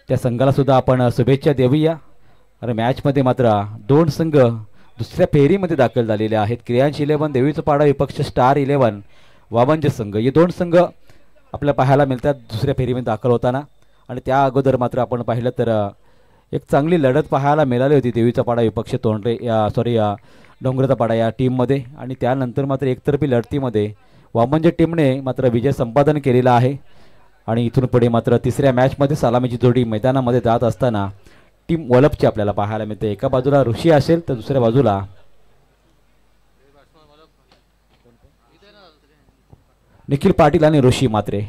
त्या संघाला सुद्धा आपण शुभेच्छा देऊया. आणि मॅचमध्ये मात्र दोन संघ दुसऱ्या फेरीमध्ये दाखल झालेले आहेत. क्रियांश 11 देवीचा पाडा विपक्ष स्टार 11 वामंज संघ, हे दोन संघ आपल्याला पाहायला मिळतात दुसऱ्या फेरीमध्ये दाखल होताना. आणि त्या अगोदर मात्र आपण पाहिलं तर एक चांगली लढत पाहायला मिळाली होती देवीचा पाडा विपक्ष तोंडरे या डोंगराचा पाडा या टीममध्ये. आणि त्यानंतर मात्र एकतर्फी लढतीमध्ये वामंज टीमने मात्र विजय संपादन केलेला आहे. आणि इथून पुढे मात्र तिसऱ्या मॅचमध्ये सलामीची जोडी मैदानामध्ये जात असताना टीम वलपची आपल्याला पाहायला मिळते. एका बाजूला ऋषी असेल तर दुसऱ्या बाजूला निखिल पाटील आणि ऋषी मात्रे.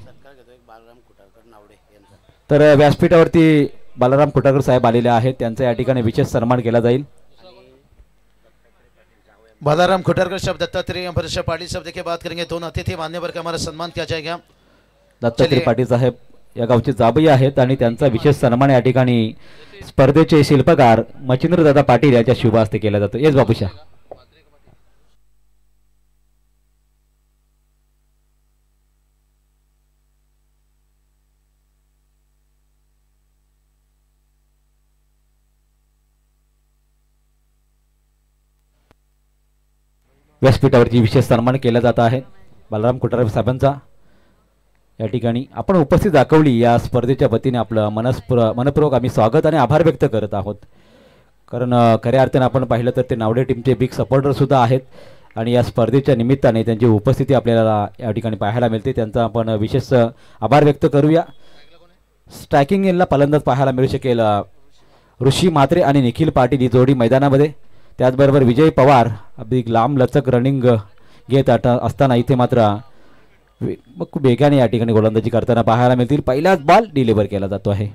तर व्यासपीठावरती बालाराम खुटारकर साहेब आलेले आहेत, त्यांचा या ठिकाणी विशेष सन्मान केला जाईल. बालाराम खुटारकर शब्द दत्तात्रेय परिषद पाटिल शब्द के बात करेंगे. दोनों अतिथि मान्यवर का हमारा सम्मान किया जाएगा. दत्तात्रय पाटील साहेब या गावचे जाबई आहेत आणि त्यांचा विशेष सन्मान या ठिकाणी स्पर्धेचे शिल्पकार मच्छिंद्रदादा पाटील यांच्या शुभ हस्ते केला जातो. येस बाबूशा. व्यासपीठावरती विशेष सन्मान केला जात आहे बालाराम खुटारकर साहेबांचा. या ठिकाणी आपण उपस्थित दाखवली या स्पर्धेच्या वतीने आपलं मनपूर्वक आम्ही स्वागत आणि आभार व्यक्त करत आहोत. कारण खऱ्या अर्थाने आपण पाहिलं तर ते नावडे टीमचे बिग सपोर्टर सुद्धा आहेत आणि या स्पर्धेच्या निमित्ताने त्यांची उपस्थिती आपल्याला या ठिकाणी पाहायला मिळते. त्यांचा आपण विशेष आभार व्यक्त करूया. स्ट्रायकिंग एंडला फलंदाज पाहायला मिळू शकेल ऋषी मात्रे आणि निखिल पाटील ही जोडी मैदानामध्ये. त्याचबरोबर विजय पवार अगदी लांब लचक रनिंग घेत असताना इथे मात्र खूप वेगाने या ठिकाणी गोलंदाजी करताना पाहायला मिळतील. पहिलाच बॉल डिलिव्हर केला जातो आहे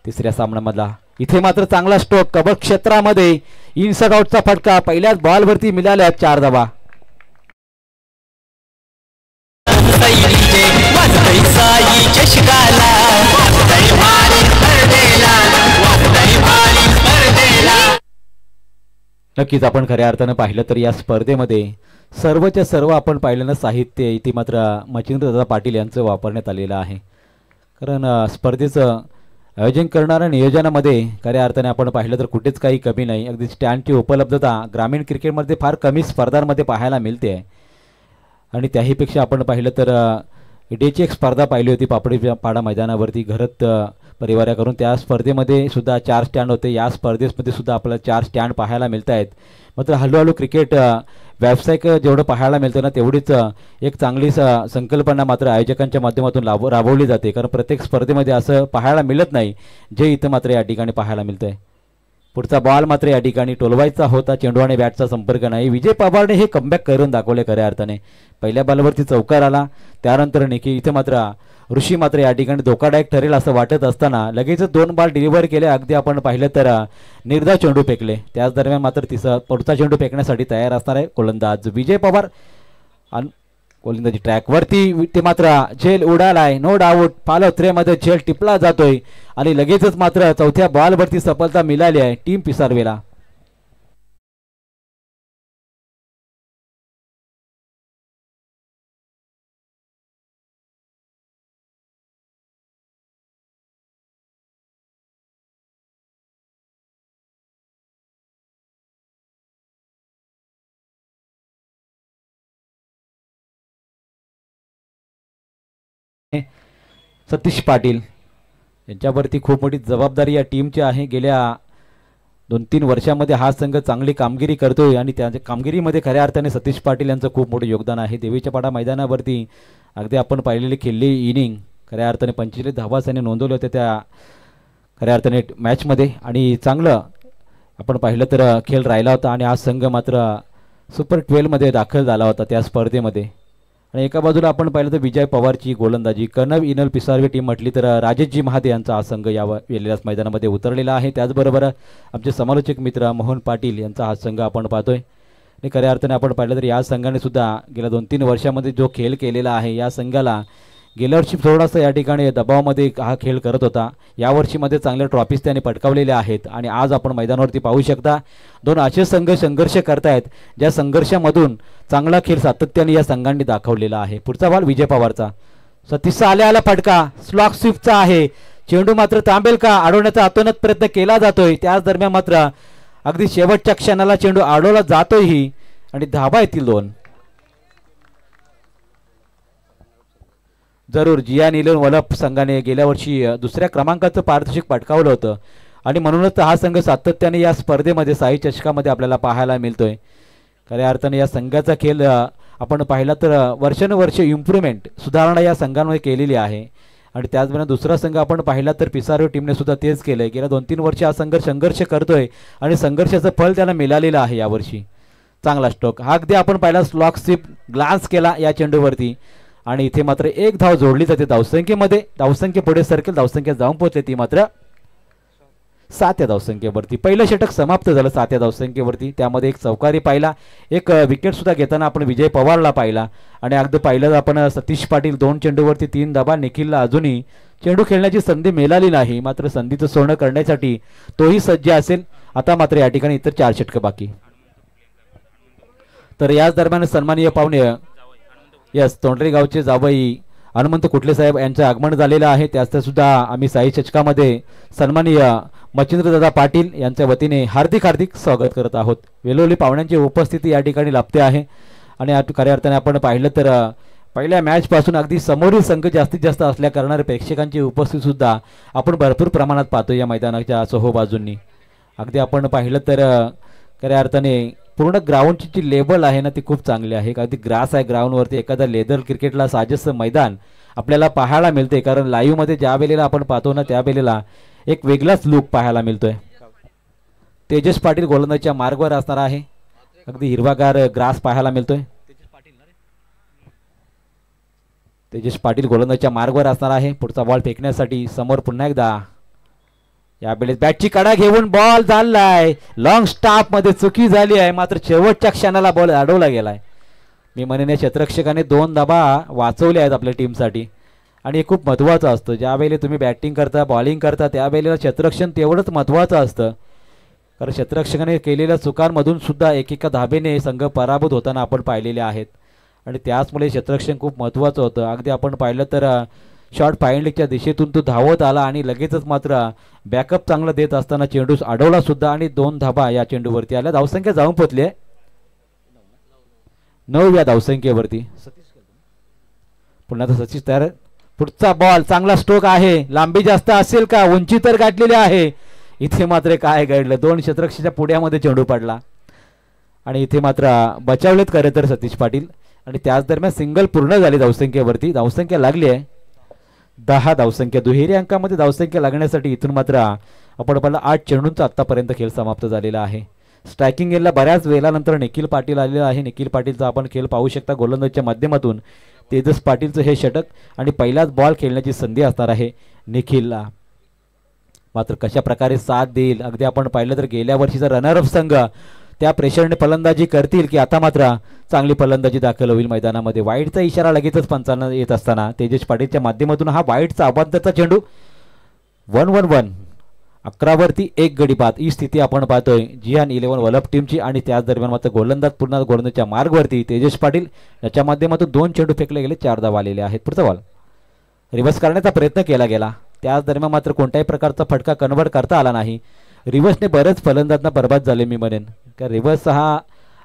तिसऱ्या सामन्यामधला. इथे मात्र चांगला स्ट्रोक कव्हर क्षेत्रामध्ये इनसाइड आउटचा फटका पहिल्याच बॉलवरती मिळाल्या 4 धावा. नक्कीच आपण खऱ्या अर्थानं पाहिलं तर या स्पर्धेमध्ये सर्वच्या सर्व आपण पाहिलेलं साहित्य इथे मात्र मच्छिंद्रदादा पाटील यांचं वापरण्यात आलेलं आहे. कारण स्पर्धेचं आयोजन करणाऱ्या नियोजनामध्ये खऱ्या अर्थाने आपण पाहिलं तर कुठेच काही कमी नाही. अगदी स्टँडची उपलब्धता ग्रामीण क्रिकेटमध्ये फार कमी स्पर्धांमध्ये पाहायला मिळते आहे. आणि त्याहीपेक्षा आपण पाहिलं तर डेची एक स्पर्धा पाहिली होती पापडी पाडा मैदानावरती घरत परिवारा करून. त्या स्पर्धेमध्ये सुद्धा 4 स्टँड होते. या स्पर्धेमध्ये सुद्धा आपल्याला 4 स्टँड पाहायला मिळत आहेत. मात्र हळूहळू क्रिकेट व्यावसायिक जेवढं पाहायला मिळतं ना तेवढीच एक चांगली संकल्पना मात्र आयोजकांच्या माध्यमातून राबवली जाते. कारण प्रत्येक स्पर्धेमध्ये असं पाहायला मिळत नाही जे इथं मात्र या ठिकाणी पाहायला मिळतं आहे. पुढचा बॉल मात्र या ठिकाणी टोलवायचा होता, चेंडू आणि बॅटचा संपर्क नाही. विजय पवारने हे कमबॅक करून दाखवले खऱ्या अर्थाने. पहिल्या बॉलवरती चौकार आला, त्यानंतर निखिल इथे मात्र ऋषी मात्र या ठिकाणी धोकादायक ठरेल असं वाटत असताना लगेच 2 बॉल डिलिव्हर केले. अगदी आपण पाहिलं तर निर्धाव चेंडू फेकले. त्याच दरम्यान मात्र पुढचा चेंडू फेकण्यासाठी तयार असणार आहे गोलंदाज विजय पवार. गोलंदाजी ट्रॅकवरती ते मात्र झेल उडालाय, नो डाऊट. फॉलो थ्रेमध्ये झेल टिपला जातोय आणि लगेचच मात्र चौथ्या बॉलवरती सफलता मिळाली आहे टीम पिसारवेला. सतीश पाटील यांच्यावरती खूप मोठी जबाबदारी या टीमची आहे. गेल्या 2-3 वर्षामध्ये हा संघ चांगली कामगिरी करतोय आणि त्याच्या कामगिरीमध्ये खऱ्या अर्थाने सतीश पाटील यांचं खूप मोठं योगदान आहे. देवीच्या पाडा मैदानावरती अगदी आपण पाहिलेली खेळली इनिंग खऱ्या अर्थाने 45 धावा त्याने नोंदवले होते त्या खऱ्या अर्थाने मॅचमध्ये. आणि चांगलं आपण पाहिलं तर खेळ राहिला होता आणि हा संघ मात्र सुपर 12मध्ये दाखल झाला होता त्या स्पर्धेमध्ये. आणि एका बाजूला आपण पाहिलं तर विजय पवारची गोलंदाजी, कर्नल इनल पिसारवे टीम म्हटली तर राजेशजी महादे यांचा हा संघ या वेळेलाच मैदानामध्ये उतरलेला आहे. त्याचबरोबर आमचे समालोचक मित्र मोहन पाटील यांचा हा संघ आपण पाहतोय. आणि खऱ्या अर्थाने आपण पाहिलं तर या संघाने सुद्धा गेल्या 2-3 वर्षामध्ये जो खेळ केलेला आहे या संघाला गेल्या वर्षी थोडासा या ठिकाणी दबावामध्ये हा खेळ करत होता. यावर्षीमध्ये चांगल्या ट्रॉफीज त्याने पटकावलेल्या आहेत आणि आज आपण मैदानावरती पाहू शकता 2 असे संघ संघर्ष करतायत ज्या संघर्षामधून चांगला खेळ सातत्याने या संघांनी दाखवलेला आहे. पुढचा बॉल विजय पवारचा, सतीश आल्याला फटका स्लॉक स्विफ्टचा आहे. चेंडू मात्र थांबेल का, अडवण्याचा अतोनात प्रयत्न केला जातोय. त्याच दरम्यान मात्र अगदी शेवटच्या क्षणाला चेंडू अडवला जातोय आणि धाबा येतील 2. जरूर जियान इलेव्हन वलप संघाने गेल्या वर्षी दुसऱ्या क्रमांकाचं पारितोषिक पटकावलं होतं आणि म्हणूनच हा संघ सातत्याने या स्पर्धेमध्ये साई चषकामध्ये आपल्याला पाहायला मिळतोय. खऱ्या अर्थाने या संघाचा खेळ आपण पाहिला तर वर्षानुवर्षे इम्प्रूव्हमेंट सुधारणा या संघांमध्ये केलेली आहे. आणि त्याचबरोबर दुसरा संघ आपण पाहिला तर पिसारो टीमने सुद्धा तेच केलंय. गेल्या 2-3 वर्ष हा संघ संघर्ष करतोय आणि संघर्षाचं फळ त्याला मिळालेलं आहे यावर्षी. चांगला स्ट्रोक हा अगदी आपण पहिला स्लॉक स्लिप ग्लान्स केला या चेंडूवरती आणि इथे मात्र एक धाव जोडली जाते धावसंख्येमध्ये. धावसंख्या पुढे सरकेल, धावसंख्या जाऊन पोहोचली ती मात्र 7 या धावसंख्येवरती. पहिलं षटक समाप्त झालं 7 या धावसंख्येवरती. त्यामध्ये एक चौकारी पाहिला, एक विकेट सुद्धा घेताना आपण विजय पवारला पाहिला आणि अगदी पाहिलं आपण सतीश पाटील 2 चेंडूवरती 3 धाबा. निखिलला अजूनही चेंडू खेळण्याची संधी मिळाली नाही, मात्र संधीचं सोनं करण्यासाठी तोही सज्ज असेल. आता मात्र या ठिकाणी इतर 4 षटकं बाकी. तर याच दरम्यान सन्माननीय पाहुणे तोंडरे गावचे जावई हनुमंत कुटले साहेब यांचं आगमन झालेलं आहे. त्याचं सुद्धा आम्ही साई चषकामध्ये सन्माननीय मच्छिंद्रदादा पाटील यांच्या वतीने हार्दिक हार्दिक स्वागत करत आहोत. वेलोली पाहुण्यांची उपस्थिती या ठिकाणी लाभते आहे आणि खऱ्या अर्थाने आपण पाहिलं तर पहिल्या मॅचपासून अगदी समोरील संघ जास्तीत जास्त असल्या कारणाने प्रेक्षकांची उपस्थिती सुद्धा आपण भरपूर प्रमाणात पाहतो या मैदानाच्या चोहोबाजूंनी. अगदी आपण पाहिलं तर खऱ्या अर्थाने पूर्ण ग्राउंडची जी लेवल आहे ना ती खूप चांगली आहे. अगदी ग्रास आहे ग्राउंडवरती. एखादा लेदर क्रिकेटला साजेसं मैदान आपल्याला पाहायला मिळते, कारण लाईव्हमध्ये ज्या वेळेला आपण पाहतो ना त्या वेळेला एक वेगळाच लुक पाहायला मिळतोय. तेजस पाटील गोलंदाजीच्या मार्गावर असणार आहे. अगदी हिरवागार ग्रास पाहायला मिळतोय. तेजस पाटील गोलंदाजीच्या मार्गावर असणार आहे. पुढचा बॉल फेकण्यासाठी समोर पुन्हा एकदा यावेळेस बॅटची कडा घेऊन बॉल झालाय. लॉंग स्टाफ मध्ये चुकी झाली आहे, मात्र शेवटच्या क्षणाला बॉल अडवला गेलाय. मी म्हणेन या क्षेत्ररक्षकाने 2 धाबा वाचवले आहेत आपल्या टीमसाठी आणि हे खूप महत्त्वाचं असतं. ज्यावेळेला तुम्ही बॅटिंग करता बॉलिंग करता त्यावेळेला क्षेत्ररक्षण तेवढंच महत्त्वाचं असतं, कारण क्षेत्ररक्षकाने केलेल्या चुकांमधून सुद्धा एकेका धाबेने संघ पराभूत होताना आपण पाहिलेले आहेत आणि त्याचमुळे क्षेत्ररक्षण खूप महत्त्वाचं होतं. अगदी आपण पाहिलं तर शॉर्ट फाइंडिंगच्या दिशेतून तो धावत आला आणि लगेचच मात्र बॅकअप चांगला देत असताना चेंडू अडवला सुद्धा आणि 2 धाबा या चेंडूवरती आल्या. धावसंख्या जाऊन पोहोचली 9 या धावसंख्येवरती. पुन्हा तर सचिन तयार. पुढचा बॉल चांगला स्ट्रोक आहे. लांबी जास्त असेल का, उंची तर गाठलेली आहे. इथे मात्र काय घडलं, 2 क्षेत्ररक्षकाच्या पुढ्यामध्ये चेंडू पडला आणि इथे मात्र बचावलेत खरे तर सतीश पाटील आणि त्याच दरम्यान सिंगल पूर्ण झाली धावसंख्येवरती. धावसंख्या लागली आहे 10 धावसंख्या. दुहेरी अंकामध्ये धावसंख्या लागण्यासाठी इथून मात्र आपण पाहिलं 8 चेंडूंचा आत्तापर्यंत खेळ समाप्त झालेला आहे. स्ट्रायकिंग गेला बऱ्याच वेळानंतर निखिल पाटील आलेला आहे. निखिल पाटीलचा आपण खेळ पाहू शकता गोलंदाजीच्या माध्यमातून. तेजस पाटीलचं हे षटक आणि पहिलाच बॉल खेळण्याची संधी असणार आहे निखिलला. मात्र कशा प्रकारे साथ देईल. अगदी आपण पाहिलं तर गेल्या वर्षीचा रनरअप संघ त्या प्रेशरने फलंदाजी करतील की आता मात्र चांगली फलंदाजी दाखल होईल मैदानामध्ये. वाईटचा इशारा लगेचच पंचांना येत असताना तेजस पाटीलच्या माध्यमातून हा वाईटचा अबांतरचा चेंडू 1-1-1 11वरती 1 गडी बाद ही स्थिती आपण पाहतोय जिहान इलेव्हन वलप टीमची. आणि त्याच दरम्यान मात्र गोलंदाज पुन्हा गोलंदाजीच्या मार्गवरती तेजस पाटील याच्या माध्यमातून 2 चेंडू फेकले गेले, 4 धावा आलेले आहेत. पुढचा बॉल रिव्हर्स करण्याचा प्रयत्न केला गेला. त्याच दरम्यान मात्र कोणत्याही प्रकारचा फटका कन्व्हर्ट करता आला नाही. रिव्हर्सने बरेच फलंदाजांना बर्बाद झाले मी म्हणेन, कारण रिव्हर्स हा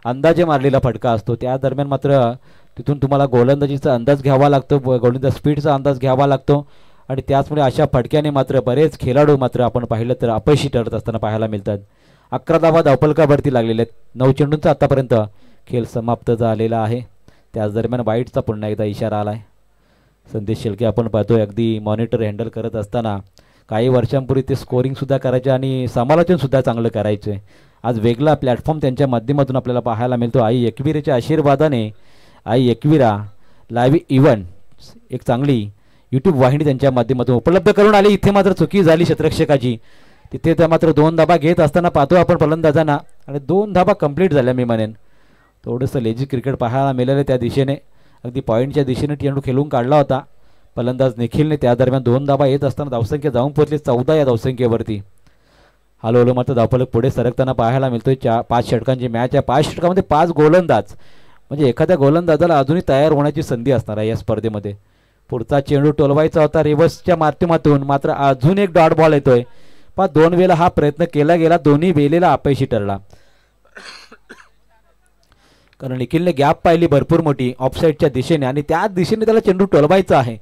अंदाजे मारलेला फटका असतो. त्या दरम्यान मात्र तिथून तुम्हाला गोलंदाजीचा अंदाज घ्यावा लागतो, गोलंदाज स्पीडचा अंदाज घ्यावा लागतो आणि त्याचमुळे अशा फटक्याने मात्र बरेच खेळाडू मात्र आपण पाहिलं तर अपयशी ठरत असताना पाहायला मिळतात. 11 धावा धावफलकावरती लागलेले आहेत. 9 चेंडूंचा आतापर्यंत खेळ समाप्त झालेला आहे. त्याच दरम्यान वाईटचा पुन्हा एकदा इशारा आलाय. संदेश शेळके आपण पाहतोय अगदी मॉनिटर हँडल करत असताना काही वर्षांपूर्वी ते स्कोरिंग सुद्धा करायचे आणि समालोचन सुद्धा चांगलं करायचे. आज वेगळा प्लॅटफॉर्म त्यांच्या माध्यमातून आपल्याला पाहायला मिळतो. आई एकविरेच्या आशीर्वादाने आई एकविरा लाईव्ह इव्हेंट एक चांगली यूट्यूब वाहिनी त्यांच्या माध्यमातून उपलब्ध करून आली. इथे मात्र चुकी झाली क्षेत्ररक्षकाची. तिथे त्या मात्र 2 धाबा घेत असताना पाहतो आपण फलंदाजांना आणि 2 धाबा कंप्लीट झाल्या मी म्हणेन. थोडंसं लेझी क्रिकेट पाहायला मिळालं त्या दिशेने. अगदी पॉईंटच्या दिशेने चेंडू खेळून काढला होता फलंदाज निखिलने. त्या दरम्यान 2 धाबा येत असताना धावसंख्या जाऊन पोहोचली 14 या धावसंख्येवरती. हळूहळू मात्र धावफलक पुढे सरकताना पाहायला मिळतोय. 5 षटकांची मॅच आहे. 5 षटकामध्ये 5 गोलंदाज म्हणजे एखाद्या गोलंदाजाला अजूनही तयार होण्याची संधी असणार आहे या स्पर्धेमध्ये. पुढचा चेंडू टोलवायचा होता रिव्हर्सच्या माध्यमातून, मात्र अजून एक डॉट बॉल येतोय. पण 2 वेळेला हा प्रयत्न केला गेला, दोन्ही वेळेला अपयशी ठरला. कारण निखिलने गॅप पाहिली भरपूर मोठी ऑफसाईडच्या दिशेने आणि त्याच दिशेने त्याला चेंडू टोलवायचा आहे.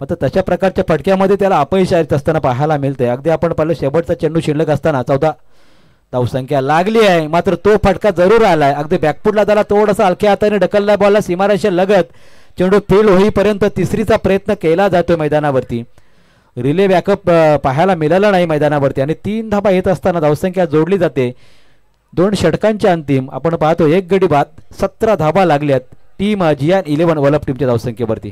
मात्र तशा प्रकारच्या फटक्यामध्ये त्याला अपयश येत असताना पाहायला मिळते. अगदी आपण पाहिलं शेवटचा चेंडू शिल्लक असताना 14 धावसंख्या लागली आहे, मात्र तो फटका जरूर आलाय. अगदी बॅकफुटला त्याला थोडासा हलक्या हाताने ढकलला बॉलला सीमारेषा लगत चेंडू फील्ड होईपर्यंत तिसरीचा प्रयत्न केला जातोय मैदानावरती. रिले बॅकअप पाहायला मिळाला नाही मैदानावरती आणि 3 धाबा येत असताना धावसंख्या जोडली जाते. 2 षटकांच्या अंतिम आपण पाहतो 1 गडी बाद 17 धाबा लागल्यात टीम जियान 11 वलप टीमच्या धावसंख्येवरती.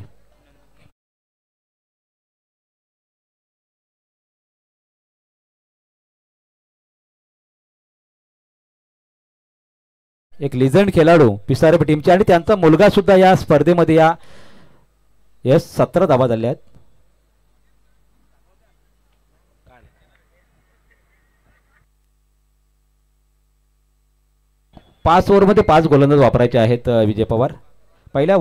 एक लिजंड खेळाडू पिसारे टीमचे आणि त्यांचा मुलगा सुद्धा या स्पर्धेमध्ये या 17 धाबा झाल्या आहेत. 5 ओव्हरमध्ये 5 गोलंदाज वापरायचे आहेत विजय पवार. पहिल्या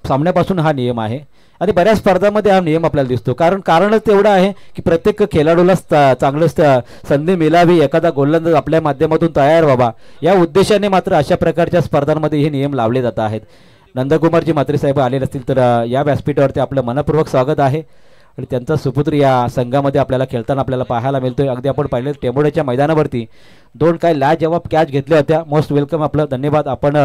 सामन्यापासून हा नियम आहे आणि बऱ्याच स्पर्धांमध्ये हा नियम आपल्याला दिसतो. कारणच तेवढं आहे की प्रत्येक खेळाडूला चांगलं संधी मिळावी, एखादा गोलंदाज आपल्या माध्यमातून तयार व्हावा या उद्देशाने मात्र अशा प्रकारच्या स्पर्धांमध्ये हे नियम लावले जात आहेत. नंदकुमारजी म्हात्रे साहेब आलेले असतील तर या व्यासपीठावरती आपलं मनपूर्वक स्वागत आहे आणि त्यांचा सुपुत्र या संघामध्ये आपल्याला खेळताना आपल्याला पाहायला मिळतोय. अगदी आपण पाहिलं टेंबोड्याच्या मैदानावरती 2 काय लाजवाब कॅच घेतल्या होत्या. मोस्ट वेलकम, आपलं धन्यवाद. आपण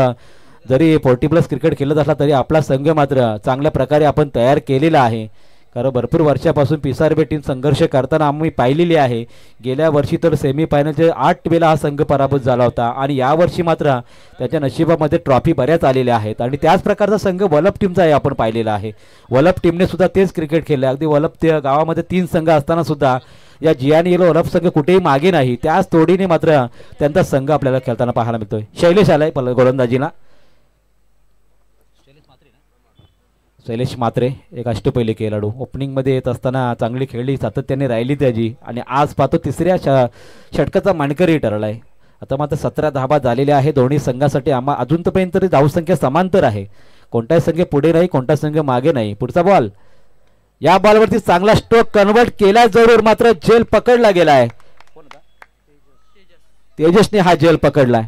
जरी 40+ क्रिकेट खेळत असला तरी आपला संघ मात्र चांगल्या प्रकारे आपण तयार केलेला आहे. कारण भरपूर वर्षापासून पिसारबे टीम संघर्ष करताना आम्ही पाहिलेली आहे. गेल्या वर्षी तर सेमीफायनलचे 8 वेळा हा संघ पराभूत झाला होता आणि यावर्षी मात्र त्याच्या नशिबामध्ये ट्रॉफी बऱ्याच आलेल्या आहेत आणि त्याच प्रकारचा संघ वलप टीमचा आहे आपण पाहिलेला आहे. वलप टीमने सुद्धा तेच क्रिकेट खेळले. अगदी वलप गावामध्ये 3 संघ असताना सुद्धा या जियान येलो वलप संघ कुठेही मागे नाही. त्याच तोडीने मात्र त्यांचा संघ आपल्याला खेळताना पाहायला मिळतोय. शैलेश आलाय गोलंदाजीला. शैलेश मात्रे एक अष्टपैलू खेळाडू ओपनिंगमध्ये येत असताना चांगली खेळली, सातत्याने राहिली त्याची आणि आज पाहतो तिसऱ्या षटकाचा मानकरी ठरलाय. आता मात्र 17 धाबा झालेल्या आहे दोन्ही संघासाठी. अजूनपर्यंत तरी धावसंख्या समांतर आहे. कोणताही संघ पुढे नाही, कोणता संघ मागे नाही. पुढचा बॉल, या बॉलवरती चांगला स्ट्रोक कन्वर्ट केला जरूर, मात्र जेल पकडला गेलाय. तेजसने हा जेल पकडलाय.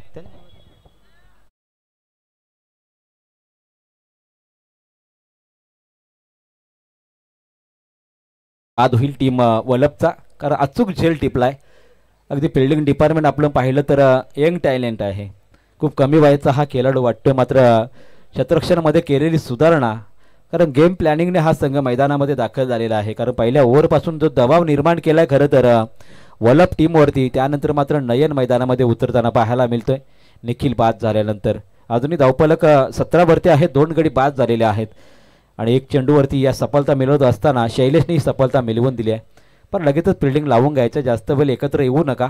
आज होईल टीम वलपचा, कारण अचूक झेल टिपलाय. अगदी फिल्डिंग डिपार्टमेंट आपण पाहिलं तर यंग टॅलेंट आहे. खूप कमी वयाचा हा खेळाडू वाटतोय, मात्र क्षेत्ररक्षणामध्ये केलेली सुधारणा, कारण गेम प्लॅनिंगने हा संघ मैदानामध्ये दाखल झालेला आहे. कारण पहिल्या ओव्हरपासून जो दबाव निर्माण केलाय खरं तर वलप टीमवरती, त्यानंतर मात्र नयन मैदानामध्ये उतरताना पाहायला मिळतोय. निखिल बाद झाल्यानंतर अजूनही धावफलक 17 वरती आहे, 2 गडी बाद झालेले आहेत आणि 1 चेंडूवरती या सफलता मिळवत असताना शैलेशने ही सफलता मिळवून दिली आहे. पण लगेचच फिल्डिंग लावून घ्यायचं, जास्त वेळ एकत्र येऊ नका.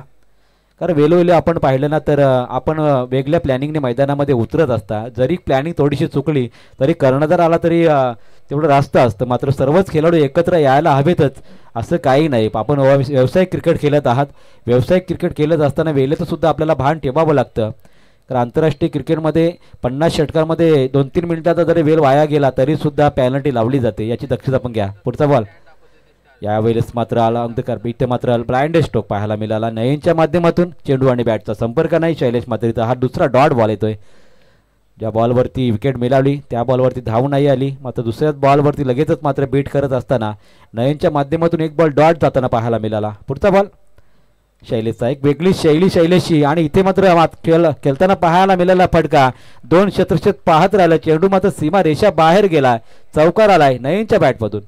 कारण वेळोवेळी आपण पाहिलं ना तर आपण वेगळ्या प्लॅनिंगने मैदानामध्ये उतरत असता. जरी प्लॅनिंग थोडीशी चुकली तरी कर्णधार आला तरी तेवढं रास्त असतं. मात्र सर्वच खेळाडू एकत्र यायला हवेतच असं काही नाही. आपण व्यावसायिक क्रिकेट खेळत आहात. व्यावसायिक क्रिकेट खेळत असताना वेळेचं सुद्धा आपल्याला भान ठेवावं लागतं. कारण आंतरराष्ट्रीय क्रिकेटमध्ये 50 षटकांमध्ये 2-3 मिनिटाचा जरी वेळ वाया गेला तरी सुद्धा पेनल्टी लावली जाते, याची दक्षता पण घ्या. पुढचा बॉल यावेळेस मात्र आला अंधकार, इथे मात्र ब्लाइंड स्ट्रोक पाहायला मिळाला. नयनच्या माध्यमातून चेंडू आणि बॅटचा संपर्क नाही. शैलेश मात्रेचा हा दुसरा डॉट बॉल येतोय. ज्या बॉलवरती विकेट मिळाली त्या बॉलवरती धाव नाही आली, मात्र दुसऱ्याच बॉलवरती लगेचच मात्र बीट करत असताना नयनच्या माध्यमातून एक बॉल डॉट जाताना पाहायला मिळाला. पुढचा बॉल शैलेशचा, एक वेगळी शैली शैलेशची आणि इथे मात्र खेळताना पाहायला मिळाला फटका. 2 शतरक्षक पाहत राहिला, चेंडू मात्र सीमा रेषा बाहेर गेला, चौकार आलाय नयनच्या बॅटमधून.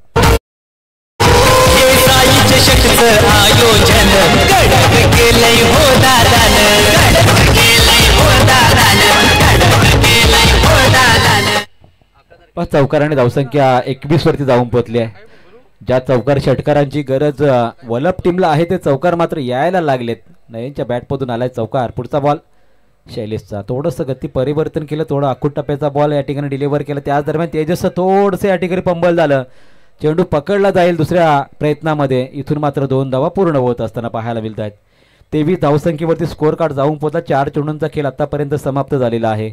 चौकाराने धावसंख्या 21 वरती जाऊन पोहोचली आहे. ज्या चौकार षटकारांची गरज वलप टीमला आहे ते चौकार मात्र यायला लागलेत. नयनच्या बॅटमधून आलाय चौकार. पुढचा बॉल शैलेशचा, थोडंसं गती परिवर्तन केलं, थोडं आखूट टप्प्याचा बॉल या ठिकाणी डिलिव्हर केला. त्याच दरम्यान तेजसचं थोडंसं या ठिकाणी पंबल झालं, चेंडू पकडला जाईल दुसऱ्या प्रयत्नामध्ये. इथून मात्र 2 धावा पूर्ण होत असताना पाहायला मिळत आहेत. 23 धावसंख्येवरती स्कोअर कार्ड जाऊन पोहोचला. 4 चेंडूंचा खेळ आतापर्यंत समाप्त झालेला आहे.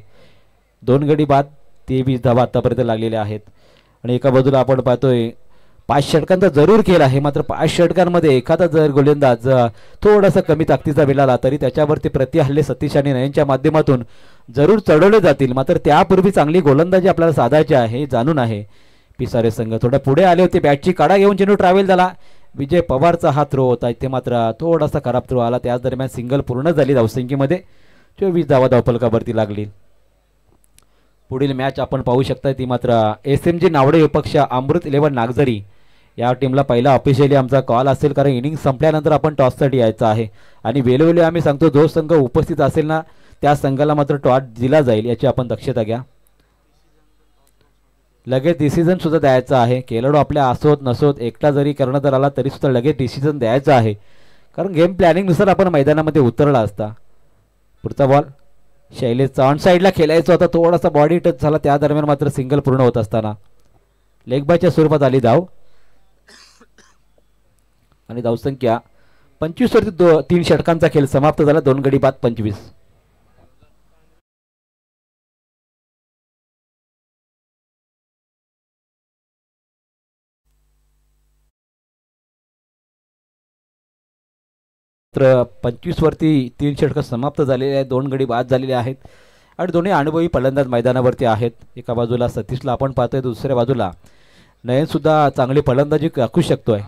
2 गडी बाद, 23 धावा आतापर्यंत लागलेल्या आहेत. आणि एका बाजूला आपण पाहतोय 5 षटकांचा जरूर खेळ आहे, मात्र 5 षटकांमध्ये एखादा जर गोलंदाज थोडासा कमी ताकदीचा मिळाला तरी त्याच्यावरती प्रतिहल्ले सतीश आणि नयनच्या माध्यमातून जरूर चढवले जातील. मात्र त्यापूर्वी चांगली गोलंदाजी आपल्याला साधायची आहे जाणून आहे. पिसारे संघ थोडा पुढे आले होते, बॅटची काढा घेऊन चेंडू ट्रॅव्हल झाला. विजय पवारचा हा थ्रो होता, इथे मात्र थोडासा खराब थ्रो आला. त्याच दरम्यान सिंगल पूर्ण झाली धावसंख्येमध्ये 24 धावा धावफलकावरती लागली. पुढील मॅच आपण पाहू शकता ती मात्र SMG नावडे विपक्ष अमृत 11 नागझरी या टीमला पहिला ऑफिशियली आमचा कॉल असेल, कारण इनिंग संपल्यानंतर आपण टॉससाठी यायचं आहे आणि वेळोवेळी आम्ही सांगतो जो संघ उपस्थित असेल ना त्या संघाला मात्र टॉस दिला जाईल याची आपण दक्षता घ्या. लगेच डिसिजन सुद्धा द्यायचा आहे. खेळाडू आपल्या असोत नसोत एकटा जरी करण्यात आला तरी सुद्धा लगेच डिसिजन द्यायचा आहे, कारण गेम प्लॅनिंगनुसार आपण मैदानामध्ये उतरला असता. पुढचा बॉल शैलेशचा ऑन साईडला खेळायचा होता, थोडासा बॉडी टच झाला. त्या दरम्यान मात्र सिंगल पूर्ण होत असताना लेग बायच्या स्वरूपात आली धाव आणि धावसंख्या 25 वरती 3 षटकांचा खेळ समाप्त झाला. 2 गडी बाद 25. तर 25 वरती 3 षटकं समाप्त झालेले आहेत. 2 गडी बाद झालेले आहेत आणि दोन्ही अनुभवी फलंदाज मैदानावरती आहेत. एका बाजूला सतीशला आपण पाहतोय, दुसऱ्या बाजूला नयन सुद्धा चांगली फलंदाजी राखू शकतोय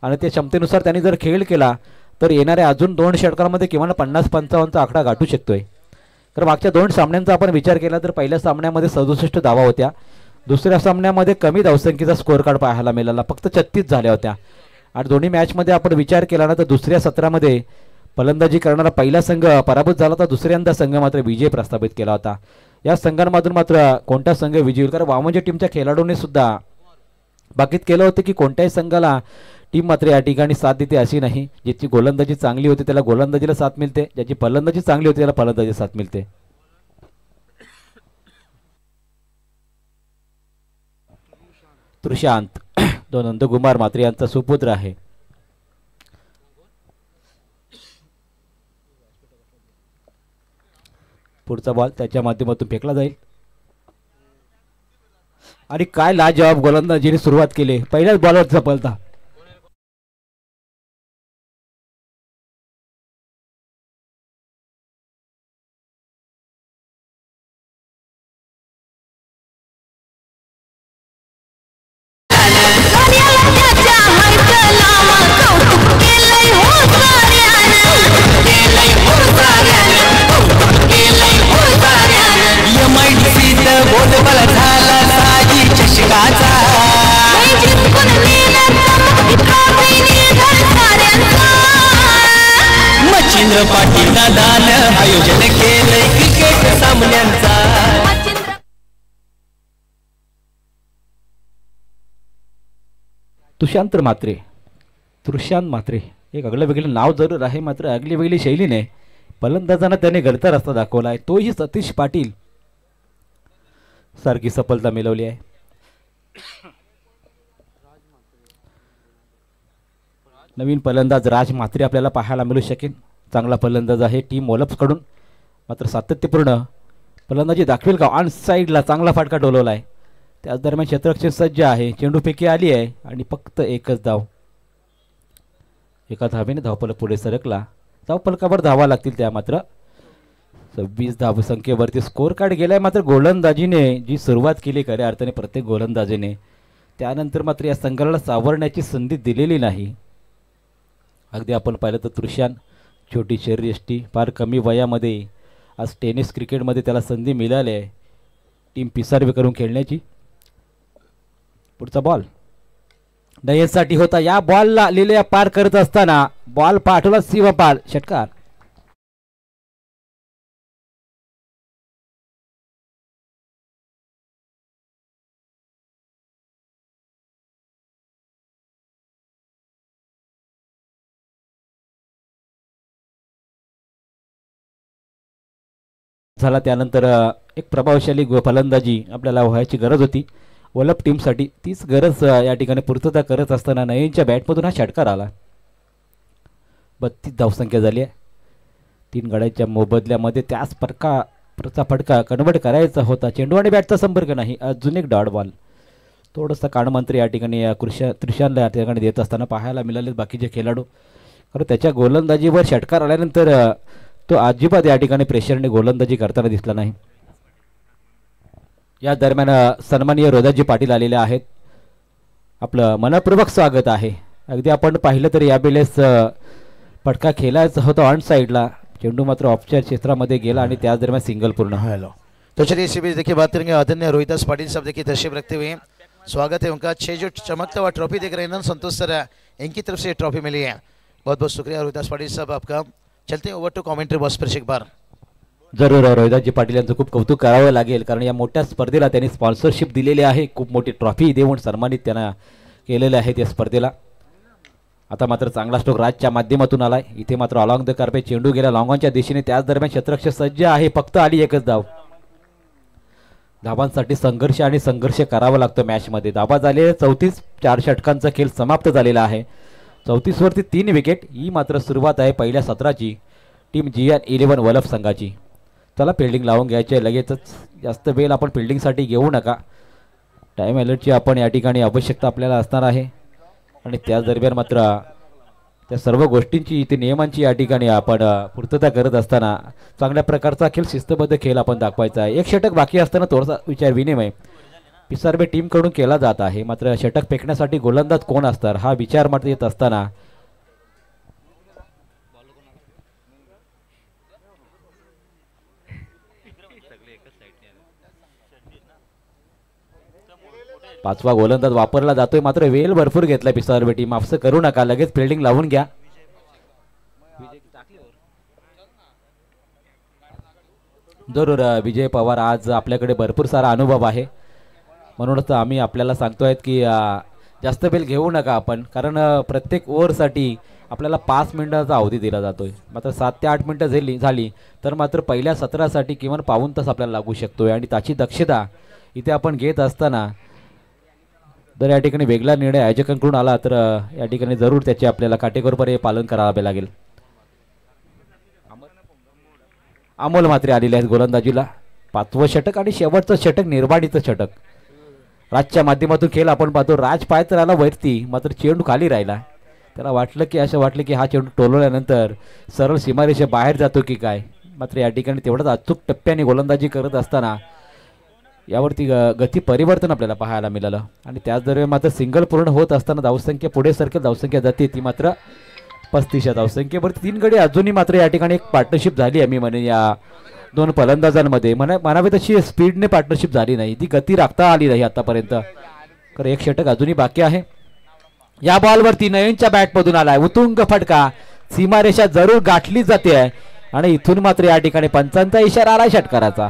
आणि त्या क्षमतेनुसार त्यांनी जर खेळ केला तर येणाऱ्या अजून 2 षटकांमध्ये किमान 50-55चा आकडा गाठू शकतोय. तर मागच्या 2 सामन्यांचा आपण विचार केला तर पहिल्या सामन्यामध्ये 67 धावा होत्या, दुसऱ्या सामन्यामध्ये कमी धावसंख्येचा स्कोअर कार्ड पाहायला मिळाला, फक्त 36 झाल्या होत्या. आणि दोन्ही मॅचमध्ये आपण विचार केला ना तर दुसऱ्या सत्रामध्ये फलंदाजी करणारा पहिला संघ पराभूत झाला होता, दुसऱ्यांदा संघ मात्र विजय प्रस्थापित केला होता. या संघांमधून मात्र कोणता संघ विजयी होईल, कारण वामनच्या टीमच्या खेळाडूंनी सुद्धा बाकीत केलं होतं की कोणत्याही संघाला टीम मात्र या ठिकाणी साथ देते अशी नाही. ज्याची गोलंदाजी चांगली होती त्याला गोलंदाजीला साथ मिळते, ज्याची फलंदाजी चांगली होती त्याला फलंदाजी साथ मिळते. तृशांत तो नंदकुमार मात्रे यांचा सुपुत्र आहे. पुढचा बॉल त्याच्या माध्यमातून फेकला जाईल आणि काय लाजवाब गोलंदाजीने सुरुवात केली. पहिल्याच बॉलवर सफलता. मच्छिंद्र पाटील दादानं आयोजन केलंय क्रिकेट सामन्यांचा. तृशांत मात्रे एक आगळं वेगळं नाव जरूर आहे, मात्र आगली वेगळी शैलीने फलंदाजांना त्याने घडता रस्ता दाखवला आहे. तोही सतीश पाटील सारखी सफलता मिळवली आहे. नवीन फलंदाज राज म्हात्रे आपल्याला पाहायला मिळू शकेल. चांगला फलंदाज आहे टीम ओलप्सकडून, मात्र सातत्यपूर्ण फलंदाजी दाखवेल का. ऑन साईडला चांगला फाटका डोलवला आहे. त्याच दरम्यान क्षेत्ररक्षण सज्ज आहे, चेंडूफेकी आली आहे आणि फक्त एकच धाव. एका धावेने धावफलक पुढे सरकला. धावफलकावर धावा लागतील त्या मात्र 26 धावसंख्येवरती स्कोअर कार्ड गेलाय. मात्र गोलंदाजीने जी सुरुवात केली खऱ्या अर्थाने प्रत्येक गोलंदाजीने, त्यानंतर मात्र या संघाला सावरण्याची संधी दिलेली नाही. अगदी आपण पाहिलं तर तृशांत छोटी शरीरयष्टी, फार कमी वयामध्ये आज टेनिस क्रिकेटमध्ये त्याला संधी मिळाली आहे टीम पिसारवे करून खेळण्याची. पुढचा बॉल नयनसाठी होता. या बॉलला लिहिल्या पार करत असताना बॉल पाठवला शिवपाल, षटकार. झाला. त्यानंतर एक प्रभावशाली फलंदाजी आपल्याला व्हायची गरज होती ओलप टीमसाठी. तीच गरज या ठिकाणी पूर्तता करत असताना नयनच्या बॅटमधून हा षटकार आला. 32 धावसंख्या झाली आहे. 3 गड्यांच्या मोबदल्यामध्ये त्याच फटका कन्वर्ट करायचा होता. चेंडू आणि बॅटचा संपर्क नाही. अजून एक डॉट बॉल. थोडंसं कानमंत्री या ठिकाणी त्रिशानला या ठिकाणी देत असताना पाहायला मिळाले बाकीचे खेळाडू. कारण त्याच्या गोलंदाजीवर षटकार आल्यानंतर तो अजिबात या ठिकाणी प्रेशरने गोलंदाजी करताना दिसला नाही. या दरम्यान सन्माननीय रोदाजी पाटील आलेले आहेत. आपलं मनपूर्वक स्वागत आहे. अगदी आपण पाहिलं तर यावेळेस फटका खेळायचा होता ऑन साइडला, चेंडू मात्र ऑफच्या क्षेत्रामध्ये गेला आणि त्याच दरम्यान सिंगल पूर्ण. हेलो तो चलिए इसी बीच देखिए बात करेंगे आदरणीय रोहिदास पाटिल साहब देखिए तशरीफ रखते हुए स्वागत है उनका. 6 जो चमकता हुआ ट्रॉफी देख रहे हैं संतोष सर, इनकी तरफ से ट्रॉफी मिली है. बहुत बहुत शुक्रिया रोहिदास पाटिल साहब आपका. चलते हैं ओवर टू कॉमेंट्री बॉक्स पर एक बार. जरूर रोहिदासजी पाटील यांचं खूप कौतुक करावं लागेल, कारण या मोठ्या स्पर्धेला त्यांनी स्पॉन्सरशिप दिलेली आहे. खूप मोठी ट्रॉफी देऊन सन्मानित त्यांना केलेले आहेत या स्पर्धेला. आता मात्र चांगला स्ट्रोक राजच्या माध्यमातून आलाय. इथे मात्र अलॉंग द कार्पेट चेंडू गेला लॉंगॉनच्या दिशेने. त्याच दरम्यान क्षेत्ररक्षक सज्ज आहे. फक्त आली एकच धाव. धावांसाठी संघर्ष करावा लागतो मॅचमध्ये. धावा झाले 34. 4 षटकांचा खेळ समाप्त झालेला आहे. 34 वरती 3 विकेट. ही मात्र सुरुवात आहे पहिल्या सत्राची टीम GN11 वलफ संघाची. चला फिल्डिंग लावून घ्यायचे लगेचच. जास्त वेळ आपण फिल्डिंगसाठी घेऊ नका. टाईम अलर्टची आपण या ठिकाणी आवश्यकता आपल्याला असणार आहे. आणि त्याच दरम्यान मात्र त्या सर्व गोष्टींची इथे नियमांची या ठिकाणी आपण पूर्तता करत असताना चांगल्या प्रकारचा खेळ शिस्तबद्ध खेळ आपण दाखवायचा आहे. एक षटक बाकी असताना थोडासा विचार विनिमय पिसारबे टीमकडून केला जात आहे. मात्र षटक फेकण्यासाठी गोलंदाज कोण असणार हा विचार मात्र येत असताना पाचवा गोलंदाज वापरला जातोय. मात्र वेळ भरपूर घेतला पिसारबे टीम. असं करू नका, लगेच फिल्डिंग लावून घ्या. जरूर विजय पवार, आज आपल्याकडे भरपूर सारा अनुभव आहे, म्हणूनच आम्ही आपल्याला सांगतोय की जास्त वेळ घेऊ नका आपण, कारण प्रत्येक ओव्हरसाठी आपल्याला 5 मिनिटाचा अवधी दिला जातोय. मात्र 7 ते 8 मिनिटं झाली तर मात्र पहिल्या सत्रासाठी किमान पाऊण तास आपल्याला लागू शकतोय. आणि त्याची दक्षता इथे आपण घेत असताना जर या ठिकाणी वेगळा निर्णय आयोजकांकडून आला तर या ठिकाणी जरूर त्याचे आपल्याला काटेकोरपणे पालन करावे लागेल. अमोल मात्रे आलेले आहेत गोलंदाजीला. 5वं षटक आणि शेवटचं षटक निर्वाणीचं षटक. राजच्या माध्यमातून खेळ आपण पाहतो. राज पाय तर आला वरती, मात्र चेंडू खाली राहिला. त्याला असं वाटलं की हा चेंडू टोलवल्यानंतर सरळ सीमारेषे बाहेर जातो की काय. मात्र या ठिकाणी तेवढंच अचूक टप्प्याने गोलंदाजी करत असताना यावरती गती परिवर्तन आपल्याला पाहायला मिळालं. आणि त्याच दरम्यान मात्र सिंगल पूर्ण होत असताना धावसंख्या पुढे सरकेल. धावसंख्या जाते ती मात्र 35 धावसंख्येवरती 3 गडी अजूनही मात्र या ठिकाणी एक पार्टनरशिप झाली आहे. मी म्हणेन या 2 फलंदाजांमध्ये म्हणावे तशी स्पीडने पार्टनरशिप झाली नाही, ती गती राखता आली नाही आतापर्यंत. तर एक षटक अजूनही बाकी आहे. या बॉलवरती नयनच्या बॅटमधून आलाय उतुंग फटका. सीमारेषा जरूर गाठली जाते आहे आणि इथून मात्र या ठिकाणी पंचांचा इशारा आलाय षटकाराचा.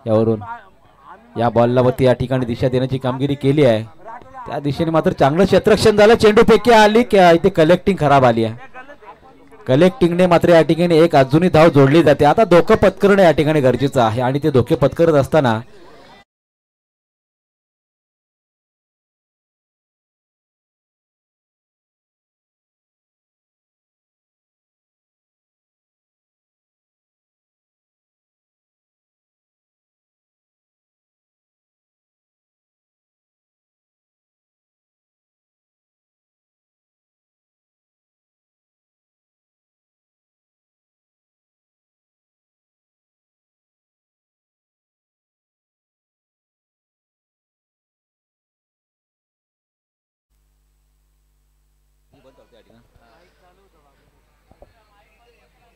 यावरून या बॉलला वरती या ठिकाणी दिशा देण्याची कामगिरी केली आहे. त्या दिशेने मात्र चांगलं क्षेत्ररक्षण झालं. चेंडू फेकी आली की इथे कलेक्टिंग खराब आली आहे. कलेक्टिंगने मात्र या ठिकाणी एक अजूनही धाव जोडली जाते. आता धोका पत्करणं या ठिकाणी गरजेचं आहे आणि ते धोके पत्करत असताना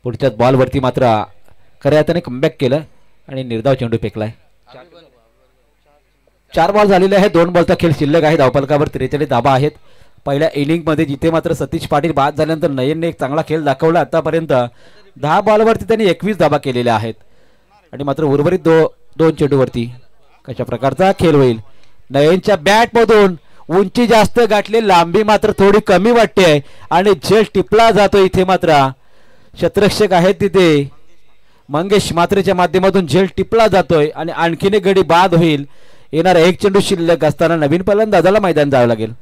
पुढच्याच बॉलवरती मात्र खऱ्या अर्थाने कमबॅक केलं आणि निर्धाव चेंडू फेकलाय. 4 बॉल झालेले आहेत. 2 बॉलचा खेळ शिल्लक आहे. धावफलकावर 43 धावा आहेत. पहिल्या इनिंगमध्ये जिथे मात्र सतीश पाटील बाद झाल्यानंतर नयनने एक चांगला खेळ दाखवला. आतापर्यंत 10 बॉलवरती त्यांनी 21 धाबा केलेल्या आहेत आणि मात्र उर्वरित दोन चेंडूवरती कशा प्रकारचा खेळ होईल. नयनच्या बॅटमधून उंची जास्त गाठली, लांबी मात्र थोडी कमी वाटते आणि झेल टिपला जातो. इथे मात्र क्षेत्ररक्षक आहेत तिथे मंगेश मात्रेच्या माध्यमातून झेल टिपला जातोय आणि आणखीन एक गडी बाद होईल. येणारा एक चेंडू शिल्लक असताना नवीन फलंदाजाला मैदान जावं लागेल.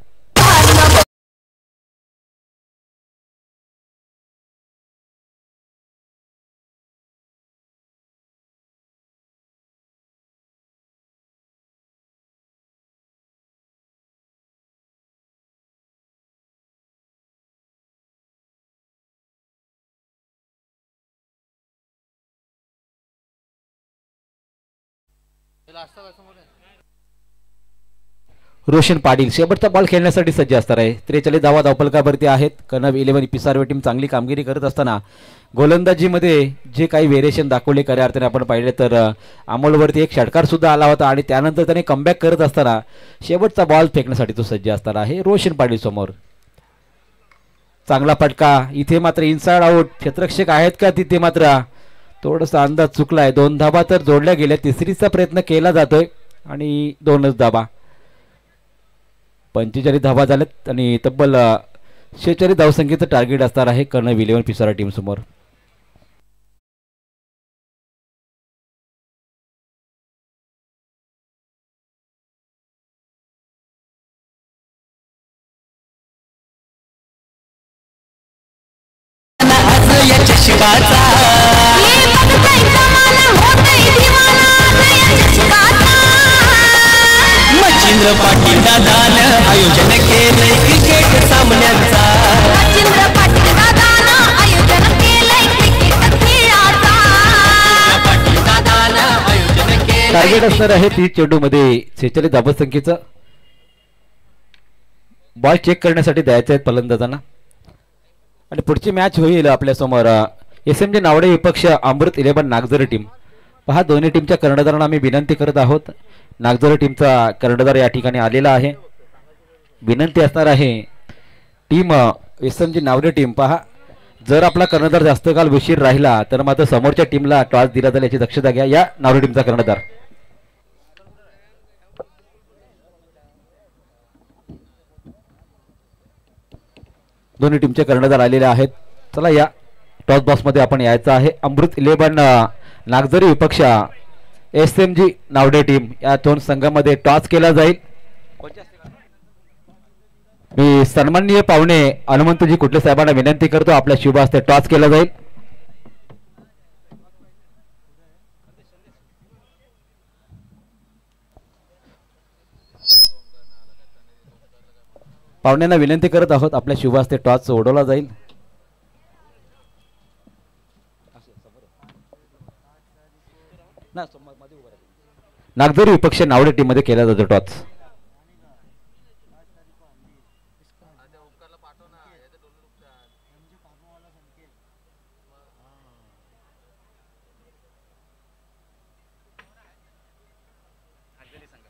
रोशन पाटील शेवटचा बॉल खेळण्यासाठी सज्ज असणार आहे. 43 धावा धावफलकावरती आहेत. कनव 11 पिसारवे टीम चांगली कामगिरी करत असताना गोलंदाजीमध्ये जे काही व्हेरिएशन दाखवले खऱ्या अर्थाने आपण पाहिले तर अमोलवरती एक षटकार सुद्धा आला होता आणि त्यानंतर त्याने कमबॅक करत असताना शेवटचा बॉल फेकण्यासाठी तो सज्ज असणार आहे. रोशन पाटील समोर चांगला फटका. इथे मात्र इनसाइड आउट. क्षेत्ररक्षक आहेत का तिथे मात्र थोडासा अंदाज चुकलाय. 2 धाबा तर जोडल्या गेल्या. तिसरीचा प्रयत्न केला जातोय आणि 2च धाबा. 45 धाबा झाल्यात आणि तब्बल 46 धावसंख्येचं टार्गेट असणार आहे कर्णव 11 पिसारा टीम समोर. मच्छिंद्र पाटील दादानं आयोजन केलंय क्रिकेट सामन्यांचा. मच्छिंद्र पाटील दादानं आयोजन केलंय क्रिकेट खेळाचा. पाटील दादानं आयोजन केलंय. टार्गेट असणार आहे 30 चेंडूमध्ये 46 धावसंख्येचं. बॉल चेक करण्यासाठी द्यायचे आहेत फलंदाजांना आणि पुढची मॅच होईल आपल्या समोर SMG नावडे विपक्ष अमृत 11 नागझरी टीम. पहा दोन्ही टीमच्या कर्णधारांना आम्ही विनंती करत आहोत. नागझरी टीमचा कर्णधार या ठिकाणी आलेला आहे. विनंती असणार आहे टीम SMG नावडे टीम, पहा जर आपला कर्णधार जास्त काल उशीर राहिला तर मात्र समोरच्या टीमला टॉस दिला जाईल याची दक्षता घ्या. या नावडे टीमचा कर्णधार दोन्ही टीमचे कर्णधार आलेले आहेत. चला या टॉस बॉक्स मध्ये आपण यायचं आहे. अमृत 11 नागझरी विपक्ष SMG नावडे टीम या दोन संघामध्ये टॉस केला जाईल. मी सन्माननीय पाहुणे हनुमंतजी कुठले साहेबांना विनंती करतो आपल्या शुभ हस्ते टॉस केला जाईल. पाहुण्यांना विनंती करत आहोत आपल्या शुभ हस्ते टॉस उडवला जाईल. नागझरी विपक्ष नावडे टीम मध्ये केला जातो टॉस.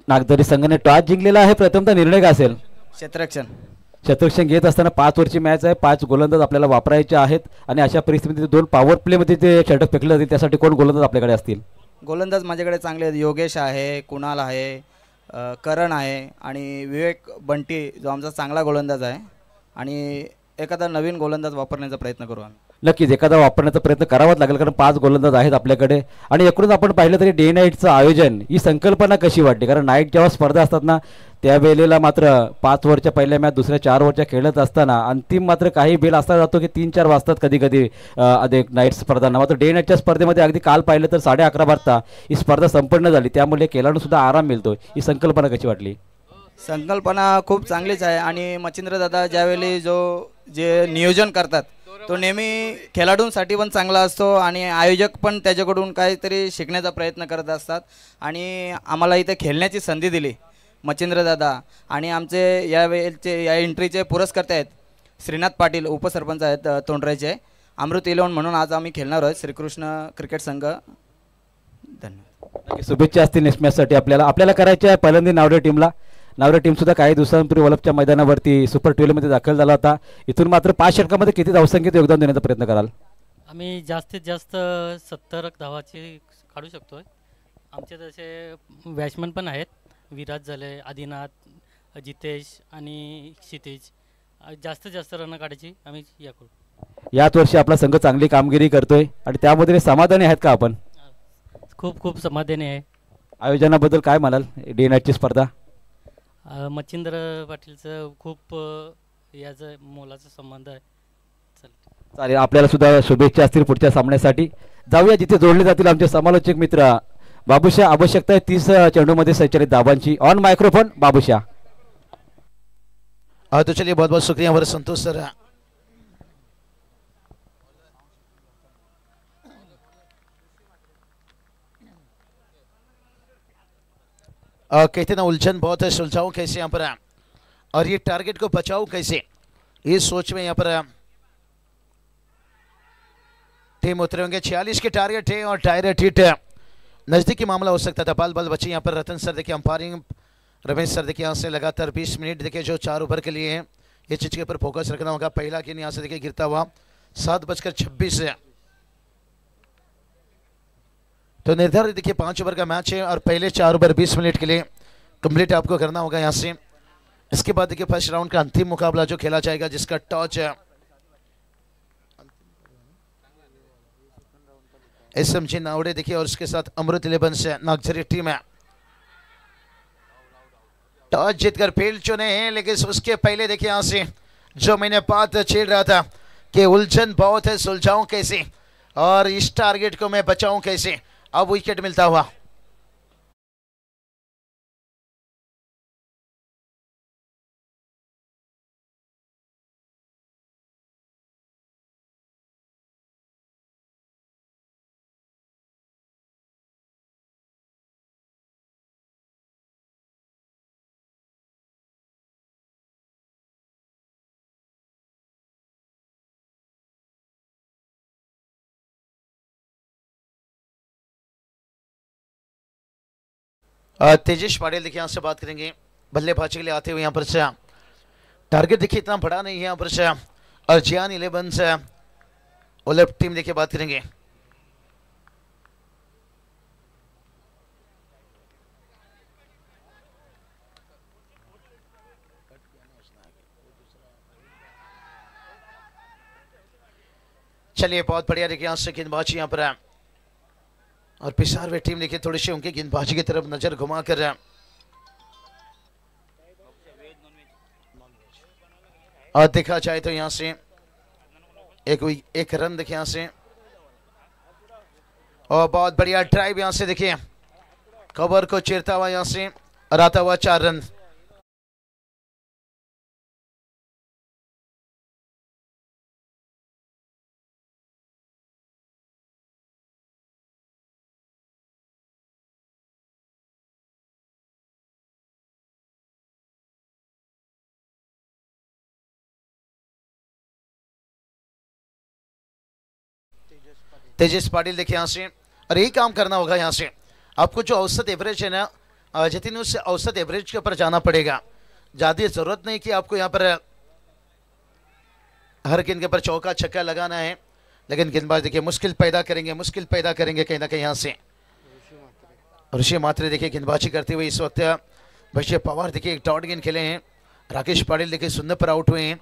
नागझरी संघाने टॉस जिंकलेला आहे. प्रथमतः निर्णय काय असेल? क्षेत्ररक्षण घेत असताना 5 ओव्हरची मॅच आहे. 5 गोलंदाज आपल्याला वापरायचे आहेत आणि अशा परिस्थितीमध्ये 2 पॉवर प्ले मध्ये ते षटक फेकले जातील. त्यासाठी कोण गोलंदाज आपल्याकडे असतील? गोलंदाज माझ्याकडे चांगले आहेत. योगेश आहे, कुणाल आहे, करण आहे आणि विवेक बंटी जो आमचा चांगला गोलंदाज आहे आणि एखादा नवीन गोलंदाज वापरण्याचा प्रयत्न करू आम्ही. नक्कीच एखादा वापरण्याचा प्रयत्न करावाच लागेल कारण 5 गोलंदाज आहेत आपल्याकडे. आणि एकूणच आपण पाहिलं तरी डे नाईटचं आयोजन ही संकल्पना कशी वाटते? कारण नाईट जेव्हा स्पर्धा असतात ना त्यावेळेला मात्र 5 ओव्हरच्या पहिल्या मॅच दुसऱ्या 4 ओव्हरच्या खेळत असताना अंतिम मात्र काही बेल असा जातो की 3-4 वाजतात कधी कधी अधिक नाईट स्पर्धांना. मात्र डे नाईटच्या स्पर्धेमध्ये अगदी काल पाहिलं तर 11:30 वाजता ही स्पर्धा संपन्न झाली. त्यामुळे खेळाडू सुद्धा आराम मिळतो. ही संकल्पना कशी वाटली? संकल्पना खूप चांगलीच आहे आणि मच्छिंद्र दादा ज्यावेळी जे नियोजन करतात तो नेहमी खेळाडूंसाठी पण चांगला असतो आणि आयोजक पण त्याच्याकडून काहीतरी शिकण्याचा प्रयत्न करत असतात आणि आम्हाला इथे खेळण्याची संधी दिली मच्छिंद्र दादा. आणि आमचे यावेळेचे या एंट्रीचे पुरस्कर्ते आहेत श्रीनाथ पाटील, उपसरपंच आहेत तोंडराचे. अमृत 11 म्हणून आज आम्ही खेळणार आहोत श्रीकृष्ण क्रिकेट संघ. धन्यवाद. शुभेच्छा असतील नेक्स्ट मॅचसाठी. आपल्याला करायचे आहे पहिल्यांदा नावडे टीमला नावरे टीम सुद्धा काही दिवसांपूर्वी वलपच्या मैदानावरती सुपर 12 मध्ये दाखल झाला होता. इथून मात्र 5 षटकामध्ये किती धावसंख्येत योगदान देण्याचा प्रयत्न कराल? आम्ही जास्तीत जास्त 70 धावाची काढू शकतोय. आमचे तसे बॅट्समन पण आहेत, विराज झाले, आदिनाथ, जितेश आणि क्षितिज. जास्तीत जास्त रन काढायची आम्ही या करू. याच वर्षी आपला संघ चांगली कामगिरी करतोय आणि त्यामध्ये समाधानी आहेत का आपण? खूप खूप समाधानी आहे. आयोजनाबद्दल काय म्हणाल? डे नाईटची स्पर्धा मच्छिंद्र पाटीलचं खूप याचं मोलाचा संबंध आहे. चालेल, आपल्याला सुद्धा शुभेच्छा असतील पुढच्या सामन्यासाठी. जाऊया जिथे जोडले जातील आमचे समालोचक मित्र. बाबूशा, आवश्यकता आहे 30 चेंडूमध्ये संचलित धावांची. On microphone Babusha. तो चलिए बहुत बहुत शुक्रिया हमारे संतोष सर. कहते ना उलझन बहुत है, सुलझाऊं कैसे यहाँ पर, और ये टारगेट को बचाऊं कैसे, ये सोच में यहाँ पर टीम उतरे होंगे. 46 के टारगेट है और डायरेक्ट हिट नजदीकी मामला हो सकता था. बाल बाल बचे यहाँ पर. रतन सर देखिए अंपायरिंग, रमेश सर देखिए यहाँ से लगातार 20 मिनट देखिए जो 4 ओवर के लिए है, ये चीज के ऊपर फोकस रखना होगा. पहला गेंद यहाँ से देखिए गिरता हुआ 7:26 है. तो निर्धारित देखिए 5 ओवर का मैच है और पहले 4 ओवर 20 मिनट के लिए कंप्लीट आपको करना होगा यहाँ से. इसके बाद देखिए फर्स्ट राउंड का अंतिम मुकाबला जो खेला जाएगा, जिसका टॉस SMG नावड़े देखिए और उसके साथ अमृत 11 से नागझरी टीम है. टॉस जीतकर फील्ड चुने हैं, लेकिन उसके पहले देखिए यहां से जो मैंने बात छेड़ रहा था कि उलझन बहुत है, सुलझाऊं कैसे और इस टारगेट को मैं बचाऊं कैसे, अब विकेट मिलता हुआ. तेजेश पाटिल देखिए यहाँ से बात करेंगे. बल्लेबाजी के लिए आते हुए यहाँ पर से टारगेट देखिए इतना बड़ा नहीं है यहाँ पर से. और जियान 11 से ओलप टीम देखिए बात करेंगे. चलिए बहुत बढ़िया देखिए यहाँ से गेंदबाजी यहाँ पर है और पिशारवे टीम देखिए थोड़ी सी उनकी गेंदबाजी की तरफ नजर घुमा कर और देखा जाए तो यहाँ से एक रन देखिए यहाँ से और बहुत बढ़िया ड्राइव यहाँ से देखिए कवर को चीरता हुआ यहाँ से और आता हुआ 4 रन. तेजस पाटिल देखिए यहाँ से और यही काम करना होगा. यहाँ से आपको जो औसत एवरेज है ना जतिन, उससे औसत एवरेज के ऊपर जाना पड़ेगा. ज़्यादा जरूरत नहीं कि आपको यहाँ पर हर गेंद के ऊपर चौका छक्का लगाना है, लेकिन गेंदबाज देखिए मुश्किल पैदा करेंगे कहीं ना कहीं. यहाँ से ऋषि मात्रे देखिए गेंदबाजी करते हुए इस वक्त. भैया पवार देखिए एक डॉट गेंद खेले हैं. राकेश पाटिल देखिए शून्य पर आउट हुए हैं.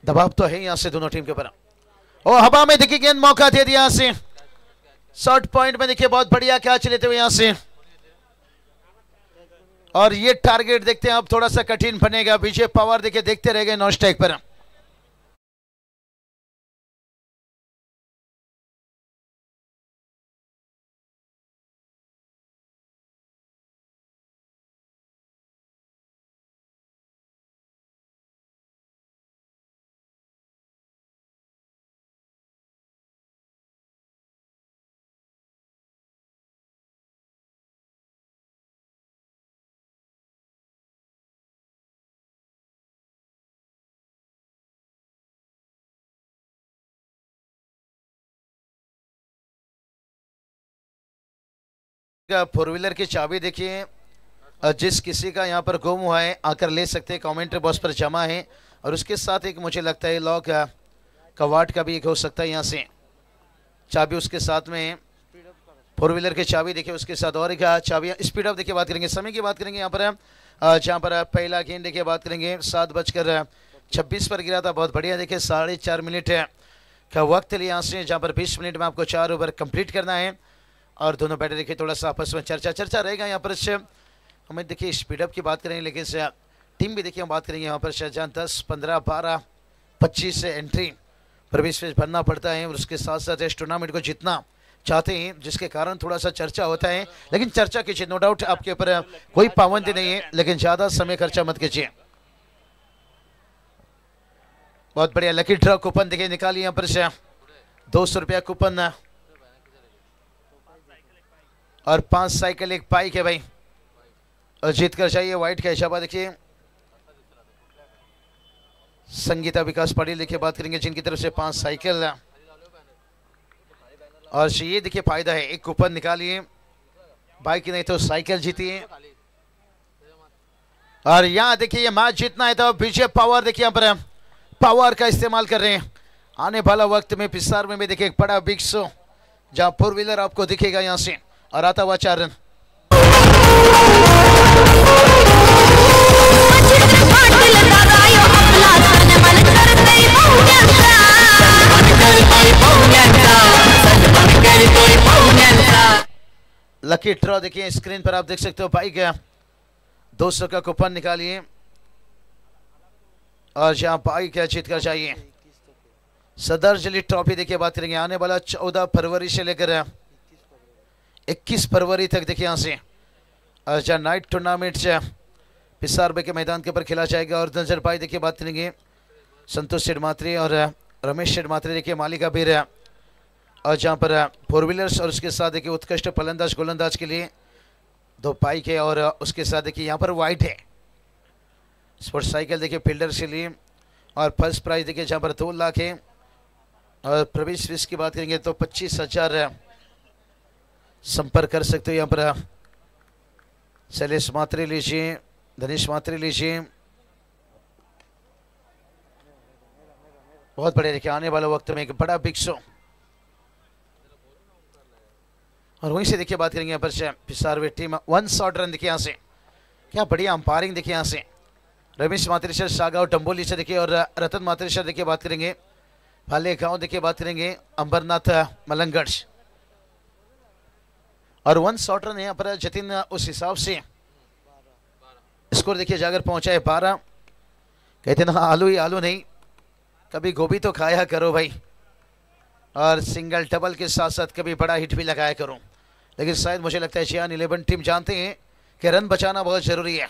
दबाव तो है यहाँ से दोनों टीम के ऊपर. और हवा में देखिए गेंद मौका दे दिया यहाँ से. शॉर्ट पॉइंट में देखिए बहुत बढ़िया कैच लेते हुए यहाँ से. और ये टारगेट देखते हैं अब थोड़ा सा कठिन बनेगा. विजय पवार देखिए देखते रह गए नॉन स्ट्राइक पर. फोर व्हीलर की चाबी देखिए जिस किसी का यहाँ पर गुम हुआ है आकर ले सकते हैं, कमेंट्री बॉक्स पर जमा है। और उसके साथ एक मुझे लगता है लॉक कवाट का भी एक हो सकता है, यहाँ से चाबी उसके साथ में है, 4 व्हीलर की चाबी देखिए उसके साथ, और एक चाबी। स्पीड ऑफ देखिए बात करेंगे, समय की बात करेंगे यहाँ पर जहाँ पर पहला गेंद देखिए बात करेंगे 7:26 पर गिरा था, बहुत बढ़िया। देखिए 4.5 मिनट का वक्त लिया यहाँ से, जहाँ पर 20 मिनट में आपको 4 ओवर कंप्लीट करना है। और दोनों बैटर देखिए थोड़ा सा आपस में चर्चा रहेगा यहाँ पर। हमें देखिए स्पीडअप की बात करेंगे, लेकिन टीम भी देखिए हम बात करेंगे यहाँ पर जहाँ 10, 15, 12, 25 से एंट्री प्रवेश फीस भरना पड़ता है। और उसके साथ साथ इस टूर्नामेंट को जितना चाहते हैं, जिसके कारण थोड़ा सा चर्चा होता है। लेकिन चर्चा कीजिए, नो डाउट आपके ऊपर कोई पाबंदी नहीं है, लेकिन ज़्यादा समय खर्चा मत कीजिए। बहुत बढ़िया लकी ड्रॉ कूपन देखिए निकालिए यहाँ पर से 200 रुपया कूपन और 5 साइकिल 1 बाइक है भाई, और जीत कर चाहिए व्हाइट का हिसाब देखिए। संगीता विकास पाटिल देखिए बात करेंगे, जिनकी तरफ से 5 साइकिल और ये देखिए फायदा है, एक कूपन निकालिए, बाइक नहीं तो साइकिल जीतिए। और यहाँ देखिए ये मैच जीतना है तो विजय पावर देखिए यहाँ पर पावर का इस्तेमाल कर रहे हैं। आने वाला वक्त में पिसार में भी देखिए एक बड़ा बिग शो, जहाँ 4 व्हीलर आपको दिखेगा यहाँ से, और आता हुआ 4 रन। लकी ड्रॉ देखिए स्क्रीन पर आप देख सकते हो, बाइक 200 का कूपन निकालिए, और जहां बाइक जीत कर चाहिए। सदर जली ट्रॉफी देखिए बात करेंगे, आने वाला 14 फरवरी से लेकर 21 फरवरी तक देखिए यहाँ से, और जहाँ नाइट टूर्नामेंट से पिसारबे के मैदान के ऊपर खेला जाएगा। और नजर पाई देखिए बात करेंगे संतोष शेठ मात्री और रमेश शेठ मात्री देखिए मालिका भी रहा, और जहाँ पर 4 व्हीलर्स और उसके साथ देखिए उत्कृष्ट फलंदाज गोलंदाज के लिए 2 बाइक है, और उसके साथ देखिए यहाँ पर वाइट है स्पोर्ट्स साइकिल देखिए फील्डर के लिए। और फर्स्ट प्राइज देखिए जहाँ पर 2 लाख है, और प्रवेश फीस की बात करेंगे तो 25,000 संपर्क कर सकते हो यहाँ पर। शैलेश मात्री लीजिए, धनेश मात्री लीजिए, बहुत बढ़िया देखिए आने वाले वक्त में एक बड़ा बिग शो। और वहीं से देखिए बात करेंगे यहाँ पर पिसारवे टीम 1 शॉट रन देखिए यहाँ से, क्या बढ़िया अंपायरिंग देखिए यहाँ से। रमेश मात्रेश्वर सागांव टम्बोली से देखिए, और रतन मात्रेश्वर देखिए बात करेंगे भाले गांव देखिए बात करेंगे अंबरनाथ मलंगढ़। और 1 शॉट रन यहाँ पर जतिन उस हिसाब से स्कोर देखिए जाकर पहुंचा है 12। कहते ना आलू ही आलू नहीं, कभी गोभी तो खाया करो भाई, और सिंगल डबल के साथ साथ कभी बड़ा हिट भी लगाया करो। लेकिन शायद मुझे लगता है चियान 11 टीम जानते हैं कि रन बचाना बहुत जरूरी है।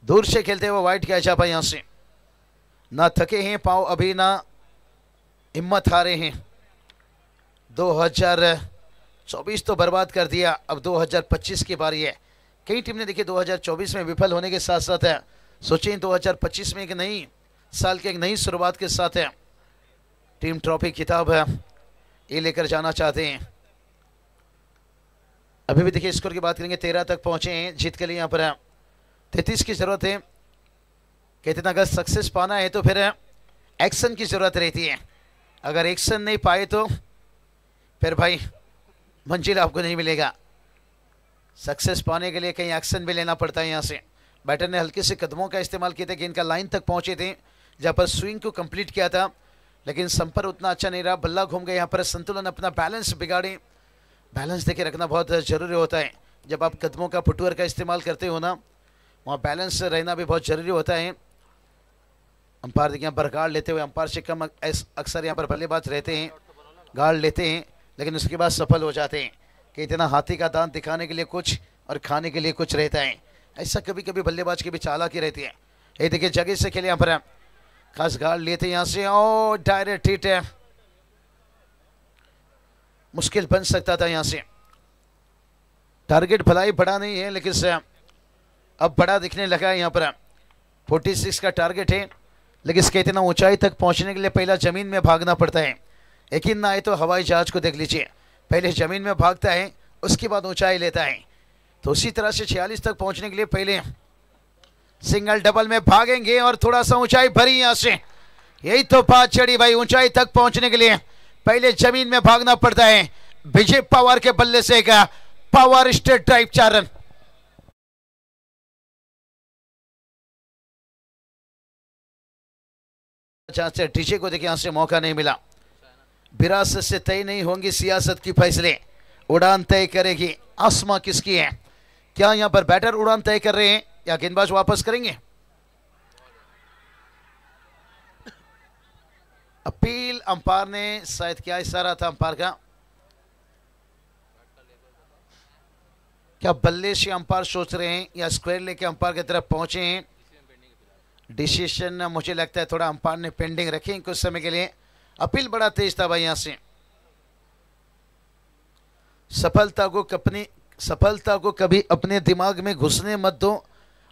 दूर से खेलते हुए वाइट कैच आप यहां से, ना थके हैं पाँव अभी, ना हिम्मत हारे हैं। 2024 तो बर्बाद कर दिया, अब 2025 की बारी है। कई टीम ने देखिए 2024 में विफल होने के साथ साथ है सोचें 2025 में एक नई साल की एक नई शुरुआत के साथ है टीम ट्रॉफी खिताब है ये लेकर जाना चाहते हैं। अभी भी देखिए स्कोर की बात करेंगे 13 तक पहुंचे हैं जीत के लिए, यहाँ पर 33 की जरूरत है। कहते हैं अगर सक्सेस पाना है तो फिर एक्शन की जरूरत रहती है, अगर एक्शन नहीं पाए तो फिर भाई मंजिल आपको नहीं मिलेगा। सक्सेस पाने के लिए कहीं एक्शन भी लेना पड़ता है। यहाँ से बैटर ने हल्के से कदमों का इस्तेमाल किया था कि इनका लाइन तक पहुंचे थे, जहाँ पर स्विंग को कंप्लीट किया था, लेकिन संपर्क उतना अच्छा नहीं रहा, बल्ला घूम गया। यहाँ पर संतुलन अपना बैलेंस बिगाड़े। बैलेंस देके रखना बहुत ज़रूरी होता है। जब आप कदमों का फुटवर्क का इस्तेमाल करते हो ना, वहाँ बैलेंस रहना भी बहुत ज़रूरी होता है। अंपायर देखिए यहाँ पर गार्ड लेते हुए, अंपायर से कम अक्सर यहाँ पर बल्लेबाज रहते हैं, गार्ड लेते हैं, लेकिन उसके बाद सफल हो जाते हैं कि इतना हाथी का दांत दिखाने के लिए कुछ और खाने के लिए कुछ रहता है। ऐसा कभी कभी बल्लेबाज की भी चालाकी रहती है। ये देखिए जगह से खेले यहाँ पर खास गार्ड लेते यहाँ से, और डायरेक्ट हिट है, मुश्किल बन सकता था। यहाँ से टारगेट भलाई बड़ा नहीं है, लेकिन अब बड़ा दिखने लगा है। यहाँ पर 46 का टारगेट है, लेकिन इसके इतना ऊंचाई तक पहुंचने के लिए पहला जमीन में भागना पड़ता है। यकीन ना आए तो हवाई जहाज को देख लीजिए, पहले जमीन में भागता है उसके बाद ऊंचाई लेता है। तो उसी तरह से 46 तक पहुंचने के लिए पहले सिंगल डबल में भागेंगे और थोड़ा सा ऊंचाई भरी यहां से। यही तो बात चढ़ी भाई, ऊंचाई तक पहुंचने के लिए पहले जमीन में भागना पड़ता है। विजय पवार के बल्ले से एक पावर स्ट्रेट ड्राइव 4 रन। से डीजे को देखिए, यहां से मौका नहीं मिला। विरासत से तय नहीं होंगी सियासत की फैसले, उड़ान तय करेगी आसमां किसकी है। क्या यहां पर बैटर उड़ान तय कर रहे हैं या गेंदबाज वापस करेंगे? अपील अंपायर ने शायद क्या इशारा था अंपायर का? क्या बल्ले से अंपायर सोच रहे हैं या स्क्वायर लेके अंपायर की तरफ पहुंचे हैं? डिसीजन मुझे लगता है थोड़ा अंपायर ने पेंडिंग रखे कुछ समय के लिए। अपील बड़ा तेज था भाई, यहां से सफलता को कभी अपने दिमाग में घुसने मत दो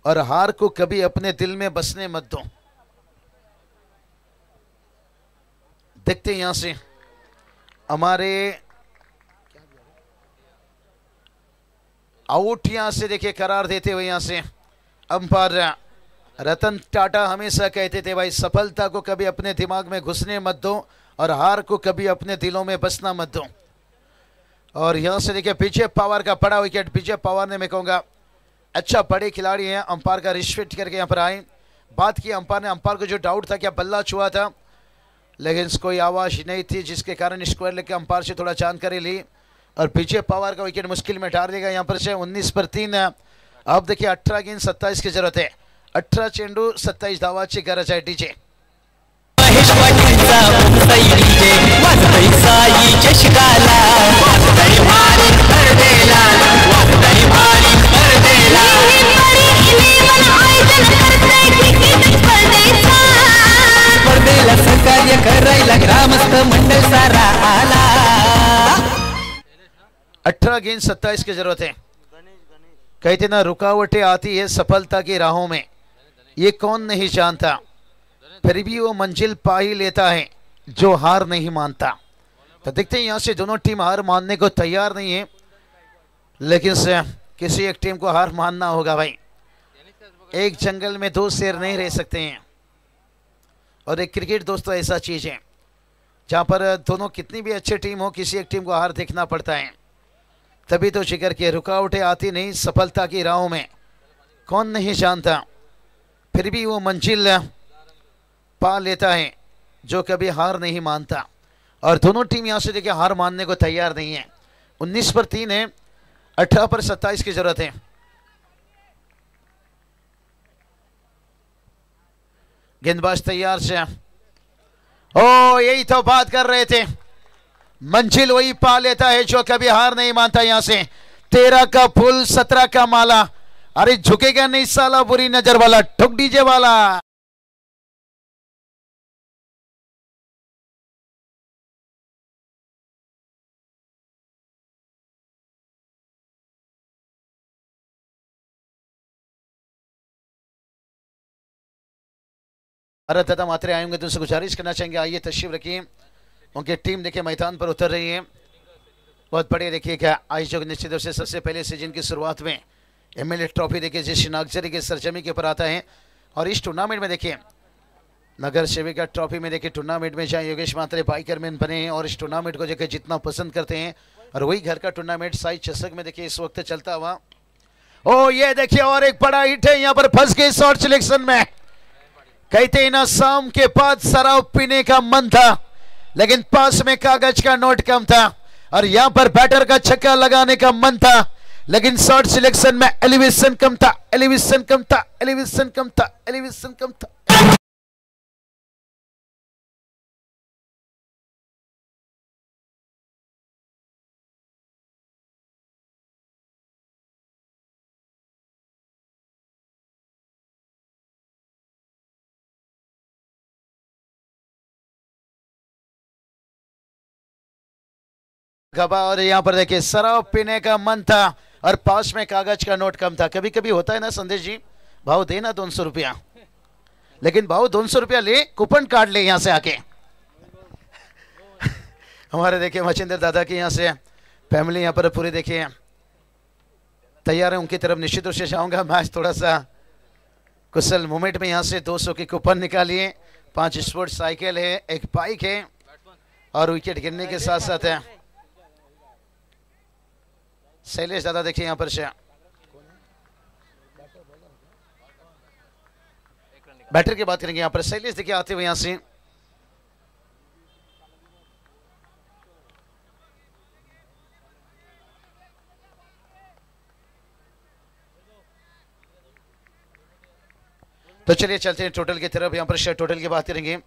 और हार को कभी अपने दिल में बसने मत दो। देखते हैं यहां से हमारे आउट यहां से देखिए करार देते हुए यहां से अंपायर रतन टाटा हमेशा कहते थे भाई, सफलता को कभी अपने दिमाग में घुसने मत दो और हार को कभी अपने दिलों में बसना मत दो। और यहां से देखिए विजय पवार का बड़ा विकेट। विजय पवार ने मैं कहूंगा अच्छा बड़े खिलाड़ी हैं, अंपायर का रिस्पेक्ट करके यहां पर आए। बात की अंपायर ने, अंपायर को जो डाउट था क्या बल्ला छुआ था, लेकिन कोई आवाज नहीं थी जिसके कारण स्क्वायर लेके अंपायर से थोड़ा जानकारी ली और विजय पवार का विकेट मुश्किल में डाल देगा। यहां पर से 19 पर 3। अब देखिए 18 गेंद 27 की जरूरत है। 18 चेंडू 27 धावाची गरज आहे डीजे। महेश पाटीलचा मुंबई डीजे वाजतय साई चषकाला, वाजतय भारी स्पर्धेला, वाजतय भारी स्पर्धेला। स्पर्धेला सहकार्य करायला ग्रामस्थ मंडळ सारा आला। 18 गेंद 27 की जरूरत है। कहते ना रुकावटें आती है सफलता की राहों में, ये कौन नहीं जानता, फिर भी वो मंजिल पा ही लेता है जो हार नहीं मानता। तो देखते हैं यहां से दोनों टीम हार मानने को तैयार नहीं है, लेकिन किसी एक टीम को हार मानना होगा भाई। एक जंगल में 2 शेर नहीं रह सकते हैं और एक क्रिकेट दोस्तों ऐसा चीज है जहां पर दोनों कितनी भी अच्छी टीम हो, किसी एक टीम को हार देखना पड़ता है। तभी तो जिक्र किया रुकावटें आती नहीं सफलता की राहों में, कौन नहीं जानता, फिर भी वो मंजिल पा लेता है जो कभी हार नहीं मानता। और दोनों टीम यहां से देखिए हार मानने को तैयार नहीं है। 19 पर 3 है, 18 पर 27 की जरूरत है। गेंदबाज तैयार से। ओ यही तो बात कर रहे थे, मंजिल वही पा लेता है जो कभी हार नहीं मानता। यहां से 13 का फूल 17 का माला, अरे झुकेगा नहीं साला बुरी नजर वाला, ठुक डीजे वाला। भारत दादा मात्रे आएंगे तो उनसे गुजारिश करना चाहेंगे आइए तशरीफ रखिए। उनकी टीम देखिए मैदान पर उतर रही है, बहुत बढ़िया। देखिए क्या आयोजक निश्चित रूप से सबसे पहले सीजन की शुरुआत में एमएलए ट्रॉफी देखिए जिस नागजरी के सरजमी के ऊपर आता है। और इस टूर्नामेंट में देखिए नगर सेविका ट्रॉफी में देखिए टूर्नामेंट में जहाँ योगेश मात्रे बाइकरमैन बने हैं और इस टूर्नामेंट को देखिए जितना पसंद करते हैं, और वही घर का टूर्नामेंट साई चषक में देखिए इस वक्त चलता हुआ। ओ ये देखिए और एक बड़ा हिट है, यहाँ पर फंस गई शॉर्ट सिलेक्शन में। कहते हैं ना शाम के बाद शराब पीने का मन था, लेकिन पास में कागज का नोट कम था। और यहां पर बैटर का छक्का लगाने का मन था, लेकिन शॉर्ट सिलेक्शन में एलिवेशन कम था, एलिवेशन कम था, एलिवेशन कम था, एलिवेशन कम था। और यहाँ पर देखिए शराब पीने का मन था और पास में कागज का नोट कम था। कभी कभी होता है ना संदेश जी, भाव देना 200 रुपया, लेकिन भाव 200 रुपया ले कूपन कार्ड ले यहाँ से आके। हमारे देखिए मचिंदर दादा की यहाँ से फैमिली यहाँ पर पूरी देखिए तैयार है उनकी तरफ निश्चित रूप से जाऊंगा। मैच थोड़ा सा कुशल मोमेंट में यहाँ से 200 के कूपन निकालिए, 5 स्पोर्ट्स साइकिल है, एक बाइक है और विकेट गिरने के साथ साथ है शैलेश दादा देखिए यहाँ पर से बैटर की बात करेंगे। यहाँ पर शैलेश देखिए आते हुए यहाँ से तो चलिए चलते हैं टोटल की तरफ। यहाँ पर टोटल की बात करेंगे।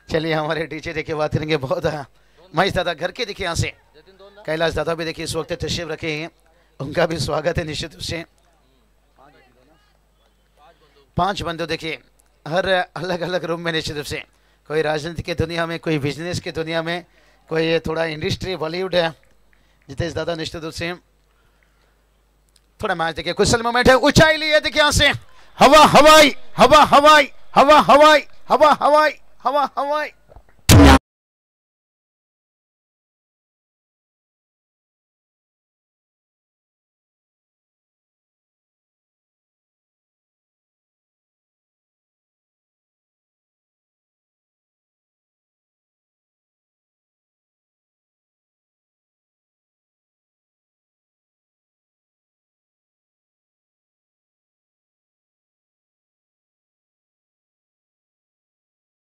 चलिए हमारे डीजे देखिए बात करेंगे। बहुत महेश दादा घर के देखिए यहाँ से कैलाश दादा भी देखिए इस वक्त तशरीफ रखे हैं, उनका भी स्वागत है निश्चित रूप से। 5 बंदे देखिए हर अलग अलग रूम में निश्चित रूप से, कोई राजनीति की दुनिया में, कोई बिजनेस की दुनिया में, कोई थोड़ा इंडस्ट्री बॉलीवुड है। जितेश दादा निश्चित रूप से थोड़ा मैच देखिए कुशल मोमेंट है, ऊंचाई ली है देखिए यहाँ से हवा हवाई हवा हवाई हवा हवाई हवा हवाई हवा हवाई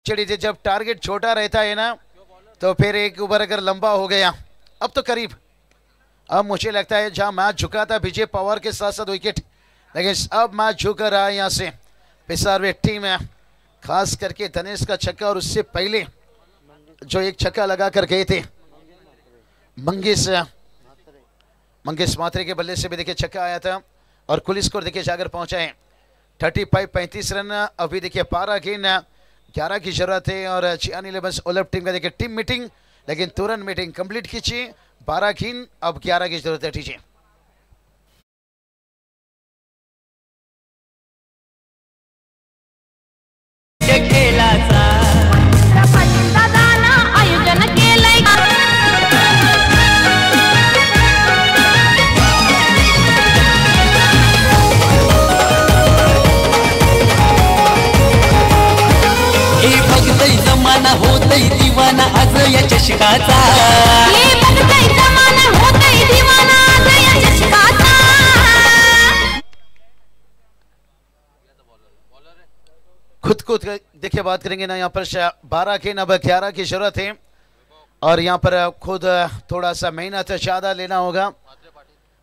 चिड़ी जब टारगेट छोटा रहता है ना तो फिर एक ओवर अगर लंबा हो गया, अब तो करीब, अब मुझे लगता है जहां मैच झुका था विजय पवार के साथ साथ विकेट, लेकिन अब मैच झुक रहा है यहाँ से पिसारवे टीम है, खास करके धनेश का छक्का और उससे पहले जो एक छक्का लगा कर गए थे मंगेश मात्रे के बल्ले से भी देखिए छक्का आया था और कुल स्कोर देखिए जाकर पहुंचा है 35 रन। अभी देखिए 12 गेंद 11 की जरूरत है और चियानी लेबस ओलफ टीम का देखिए टीम मीटिंग, लेकिन तुरंत मीटिंग कंप्लीट कीजिए। 12 गेंद अब 11 की जरूरत है। ठीक आयोजन केलंय हे बघतय जमाना होतय दिवाना आज या चषकाचा, हे बघतय जमाना होतय दिवाना आज या चषकाचा। खुद को देखिए बात करेंगे ना, यहाँ पर 12 गेंद अब 11 की जरूरत है और यहाँ पर खुद थोड़ा सा मेहनत ज्यादा लेना होगा।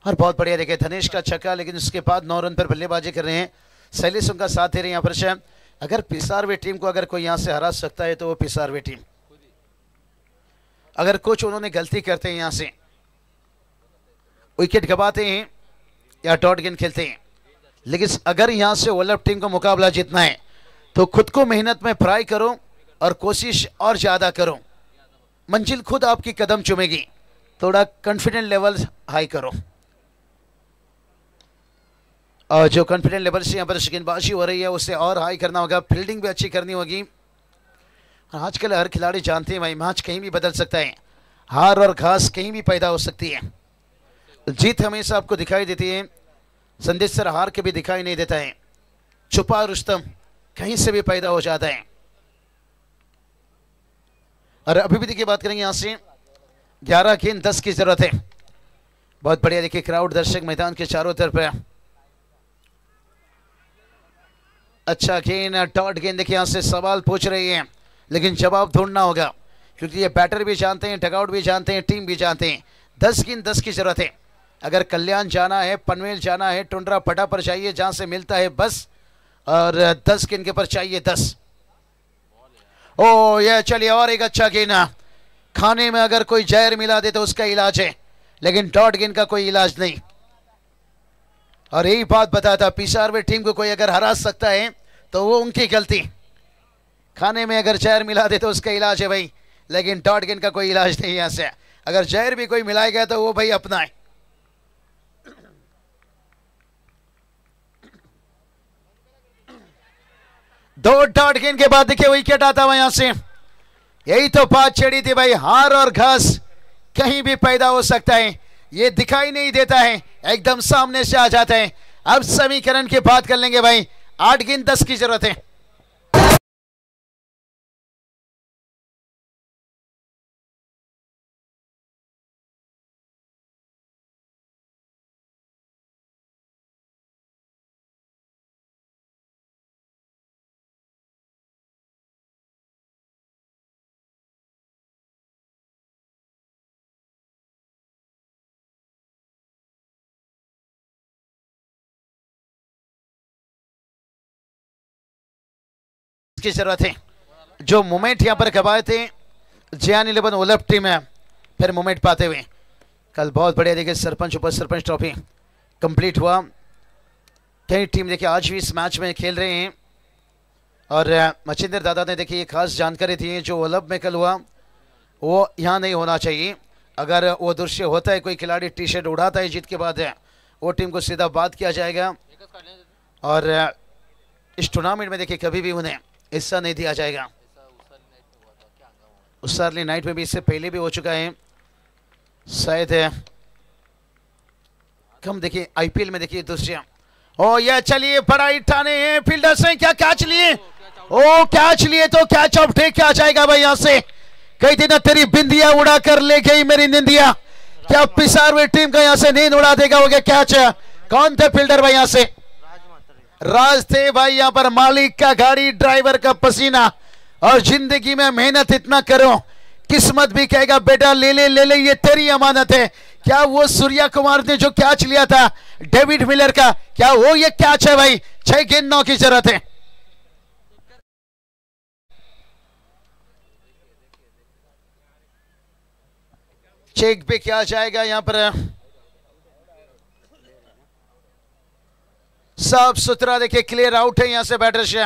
और बहुत बढ़िया देखिए धनेश का छक्का, लेकिन उसके बाद 9 रन पर बल्लेबाजी कर रहे हैं, शैलेश उनका साथ दे रहे हैं। यहाँ पर अगर पिसारवे टीम को अगर कोई यहाँ से हरा सकता है तो वो पिसारवे टीम, अगर कुछ उन्होंने गलती करते हैं यहाँ से विकेट गवाते हैं या डॉट गेंद खेलते हैं, लेकिन अगर यहाँ से ओलफ टीम को मुकाबला जीतना है तो खुद को मेहनत में फ्राई करो और कोशिश और ज्यादा करो, मंजिल खुद आपकी कदम चूमेगी। थोड़ा कॉन्फिडेंट लेवल हाई करो और जो कॉन्फिडेंट लेवल से यहाँ पर गेंदबाजी हो रही है उसे और हाई करना होगा, फील्डिंग भी अच्छी करनी होगी। आजकल हर खिलाड़ी जानते हैं भाई मैच कहीं भी बदल सकता है, हार और घास कहीं भी पैदा हो सकती है, जीत हमेशा आपको दिखाई देती है, संदेश सर हार के भी दिखाई नहीं देता है, छुपा रुस्तम कहीं से भी पैदा हो जाता है। और अभी भी देखिए बात करेंगे यहाँ से 11 गेंद 10 की जरूरत है। बहुत बढ़िया देखिए क्राउड दर्शक मैदान के चारों तरफ है। अच्छा गेंद डॉट गेंद देखिए यहाँ से सवाल पूछ रही है, लेकिन जवाब ढूंढना होगा क्योंकि ये बैटर भी जानते हैं, डगआउट भी जानते हैं, टीम भी जानते हैं। 10 गेंद 10 की जरूरत है। अगर कल्याण जाना है, पनवेल जाना है, टुंड्रा पटा पर चाहिए जहां से मिलता है बस, और 10 गेंद के पर चाहिए 10। ओ ये चलिए और एक अच्छा गेंद, खाने में अगर कोई जहर मिला दे तो उसका इलाज है, लेकिन डॉट गेंद का कोई इलाज नहीं। और यही बात बताता, पिसारवे टीम को कोई अगर हरा सकता है तो वो उनकी गलती, खाने में अगर जहर मिला दे तो उसका इलाज है भाई, लेकिन डॉट गेंद का कोई इलाज नहीं। यहाँ से अगर जहर भी कोई मिलाएगा तो वो भाई अपना है। 2 डॉट गेंद के बाद देखिए विकेट आता हुआ यहां से। यही तो बात छेड़ी थी भाई, हार और घास कहीं भी पैदा हो सकता है, ये दिखाई नहीं देता है, एकदम सामने से आ जाता है। अब समीकरण की बात कर लेंगे भाई, 8 गेंद 10 की जरूरत है। की जरूरत है, जो मोमेंट यहां पर गवाए थे जियान 11 ओलफ टीम है, फिर मोमेंट पाते हुए। कल बहुत बढ़िया देखिए सरपंच उप सरपंच ट्रॉफी कंप्लीट हुआ। कई टीम देखिए आज भी इस मैच में खेल रहे हैं और मचिंदर दादा ने देखिए ये खास जानकारी दी है, जो ओलफ में कल हुआ वो यहाँ नहीं होना चाहिए। अगर वो दृश्य होता है, कोई खिलाड़ी टी शर्ट उड़ाता है जीत के बाद है, वो टीम को सीधा बात किया जाएगा और इस टूर्नामेंट में देखिए कभी भी उन्हें हिस्सा नहीं दिया जाएगा। उसारली नाइट में भी इससे पहले भी हो चुका है शायद कम। देखिए आईपीएल में देखिए दूसरे ओ ये चलिए बड़ा हिटाने हैं फील्डर्स हैं, क्या कैच लिए, ओ कैच लिए तो कैच ऑफ टेक क्या जाएगा भाई यहां से। कई दिन तेरी बिंदिया उड़ा कर ले गई मेरी निंदिया, क्या पिसारवे टीम का यहां से नींद उड़ा देगा वो क्या कैच है। कौन थे फील्डर भाई यहां से, राज थे भाई। यहां पर मालिक का गाड़ी ड्राइवर का पसीना, और जिंदगी में मेहनत इतना करो किस्मत भी कहेगा बेटा ले ले ले ले ये तेरी अमानत है। क्या वो सूर्या कुमार ने जो कैच लिया था डेविड मिलर का, क्या वो ये कैच है भाई। 6 गेंद 9 की जरूरत है। चेक पे क्या जाएगा यहां पर, साफ सुथरा देखिए क्लियर आउट है यहां से बैटर से।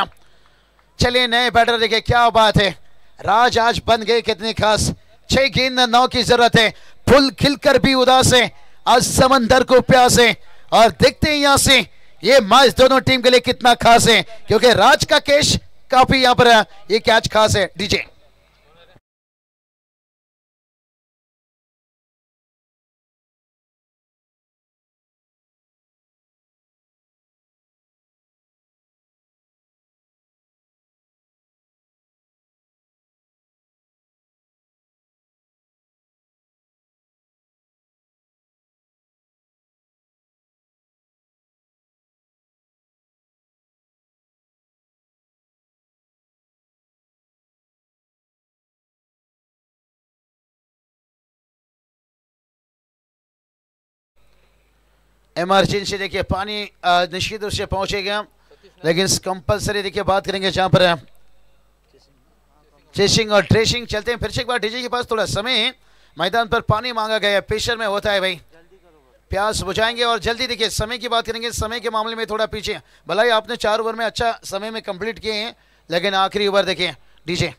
चलिए नए बैटर देखिए क्या बात है, राज आज बन गए कितनी खास। 6 गेंद 9 की जरूरत है, फुल खिलकर भी उदास है, आज समंदर को प्यास है। और देखते हैं यहां से ये मैच दोनों टीम के लिए कितना खास है, क्योंकि राज का कैच काफी यहां पर ये कैच खास है। डीजे इमरजेंसी देखिए पानी निश्चित रूप से पहुंचेगा, लेकिन कंपलसरी देखिए बात करेंगे जहां पर चेसिंग और ट्रेसिंग। चलते हैं फिर से एक बार डीजे के पास, थोड़ा समय है, मैदान पर पानी मांगा गया है, प्रेशर में होता है भाई, प्यास बुझाएंगे और जल्दी देखिए समय की बात करेंगे। समय के मामले में थोड़ा पीछे, भलाई आपने 4 ओवर में अच्छा समय में कंप्लीट किए हैं, लेकिन आखिरी ओवर देखिए डीजे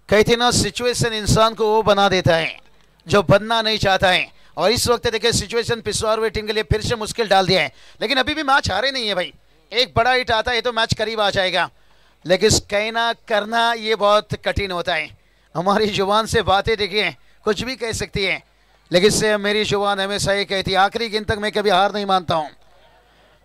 कहते ना सिचुएशन इंसान को वो बना देता है जो बनना नहीं चाहता है। और इस वक्त देखिए सिचुएशन पिछवाड़े टीम के लिए फिर से मुश्किल डाल दिया है, लेकिन अभी भी मैच हारे नहीं है भाई। एक बड़ा हिट आता है तो मैच करीब आ जाएगा, लेकिन कहना करना ये बहुत कठिन होता है। हमारी जुबान से बातें देखिए कुछ भी कह सकती है, लेकिन से मेरी जुबान हमेशा ये कहती है आखिरी गेंद तक मैं कभी हार नहीं मानता हूँ,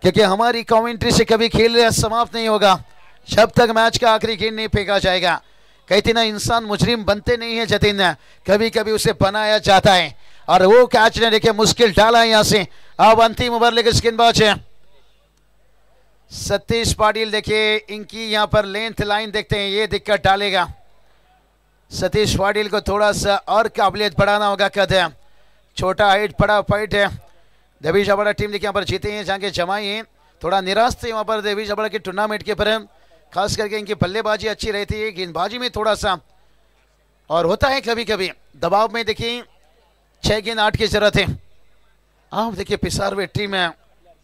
क्योंकि हमारी कमेंट्री से कभी खेल समाप्त नहीं होगा जब तक मैच का आखिरी गेंद नहीं फेंका जाएगा। कहती ना इंसान मुजरिम बनते नहीं है जतिन, कभी कभी उसे बनाया जाता है, और वो कैच ने देखिए मुश्किल डाला है यहां से। अब अंतिम ओवर लेकर गेंदबाज है सतीश पाटिल, देखिए इनकी यहां पर लेंथ लाइन देखते हैं, ये दिक्कत डालेगा। सतीश पाटिल को थोड़ा सा और काबिलियत बढ़ाना होगा, कद छोटा हाइट बड़ा फाइट है। देवी जबड़ा टीम देखिए यहाँ पर जीते हैं, जहाँ के जमाई हैं, थोड़ा निराश थे वहाँ पर देवी जबड़ा के टूर्नामेंट के पर, खास करके इनकी बल्लेबाजी अच्छी रहती है, गेंदबाजी में थोड़ा सा और होता है कभी कभी दबाव में देखिए 6 गेंद 8 की जरूरत है। अब देखिए पिसारवे टीम है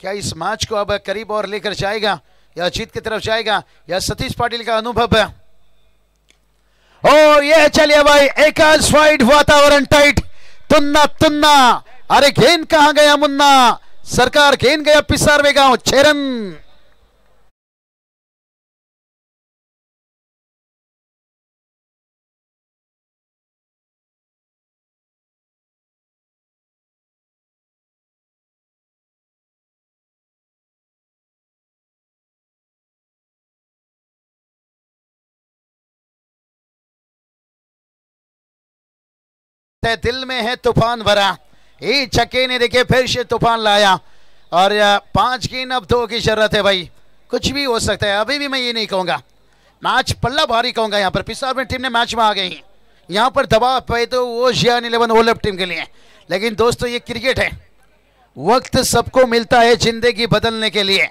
क्या इस मैच को अब करीब और लेकर जाएगा या जीत की तरफ जाएगा या सतीश पाटिल का अनुभव है। ओ ये चलिए भाई एकाज फाइट वातावरण टाइट तुन्ना तुन्ना। अरे गेंद कहां गया मुन्ना सरकार गेंद गया पिसारवे गांव 6 रन। दिल में है तूफान भरा ये छक्के ने देखिए फिर से तूफान लाया और 5 गेंद अब 2 की जरूरत है भाई। कुछ भी हो सकता है अभी भी मैं ये नहीं कहूंगा मैच पल्ला भारी कहूंगा। यहाँ पर पिसारवे टीम ने मैच में आ गई यहाँ पर दबाव पे तो वो जियान 11 ओलप टीम के लिए। लेकिन दोस्तों ये क्रिकेट है वक्त सबको मिलता है जिंदगी बदलने के लिए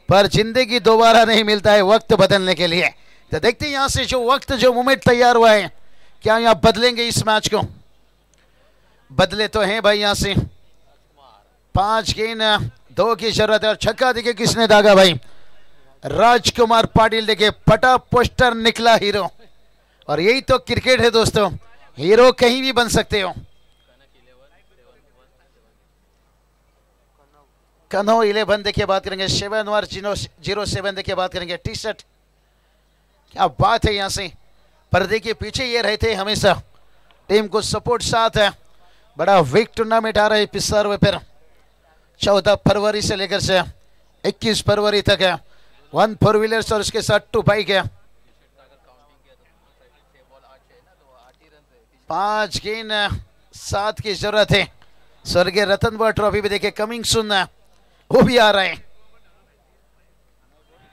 पर जिंदगी दोबारा नहीं मिलता है वक्त बदलने के लिए। तो देखते हैं यहाँ से जो वक्त जो मोमेंट तैयार हुआ है क्या यहाँ बदलेंगे इस मैच को। बदले तो हैं भाई यहाँ से 5 गेंद 2 की जरूरत है और छक्का देखिए किसने दागा भाई राजकुमार पाटिल देखिए फटा पोस्टर निकला हीरो। और यही तो क्रिकेट है दोस्तों हीरो कहीं भी बन सकते हो। कन्हो 11 देखिए बात करेंगे 7 देखिए बात करेंगे टी शर्ट क्या बात है यहाँ से। पर देखिए पीछे ये रहते हमेशा टीम को सपोर्ट साथ है। बड़ा वीक टूर्नामेंट आ रहा है पिसारवे पर 14 फरवरी से लेकर से 21 फरवरी तक है। 1 4 व्हीलर्स और उसके साथ 2 बाइक है। 5 गेंद 7 की जरूरत है। स्वर्गीय रतन बुआ ट्रॉफी भी देखिए कमिंग सुन वो भी आ रहा है।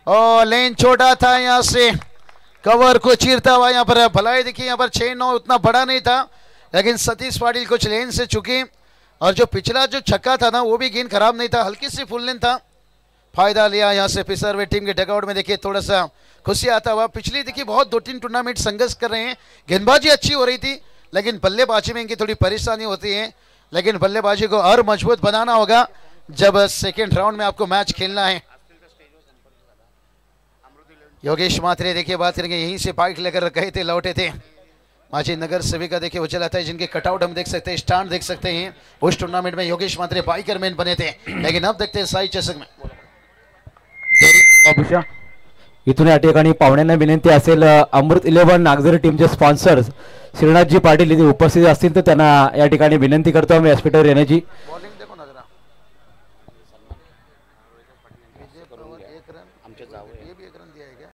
और लेन छोटा था यहाँ से कवर को चीरता हुआ यहाँ पर भलाई देखिए यहाँ पर 6-9 उतना बड़ा नहीं था लेकिन सतीश पाटिल कुछ लेन से चुके और जो पिछला जो छक्का था ना वो भी गेंद खराब नहीं था हल्की सी फुल लेन था। फायदा लिया यहाँ से पिसारवे टीम के डगआउट में देखिए थोड़ा सा खुशी आता हुआ। पिछली देखिए बहुत 2-3 टूर्नामेंट संघर्ष कर रहे हैं गेंदबाजी अच्छी हो रही थी लेकिन बल्लेबाजी में इनकी थोड़ी परेशानी होती है। लेकिन बल्लेबाजी को और मजबूत बनाना होगा जब सेकेंड राउंड में आपको मैच खेलना है। योगेश मात्रे देखिए बात करेंगे यहीं से बाइक लेकर गए थे लौटे थे। माजी नगर सेविका देखिए वो चलाता है जिनके कटआउट हम देख सकते हैं स्टैंड देख सकते हैं। उस टूर्नामेंट में योगेश मात्रे बाइकर मैन बने थे लेकिन अब देखते हैं साई चषक में। इथून या ठिकाणी पाहुण्यांना विनंती असेल अमृत 11 नागझरी टीमचे स्पॉन्सर्स श्रीनाथजी पाटील इथे उपस्थित असतील तर त्यांना या ठिकाणी विनंती करतो आम्ही व्यासपीठावर येण्याची।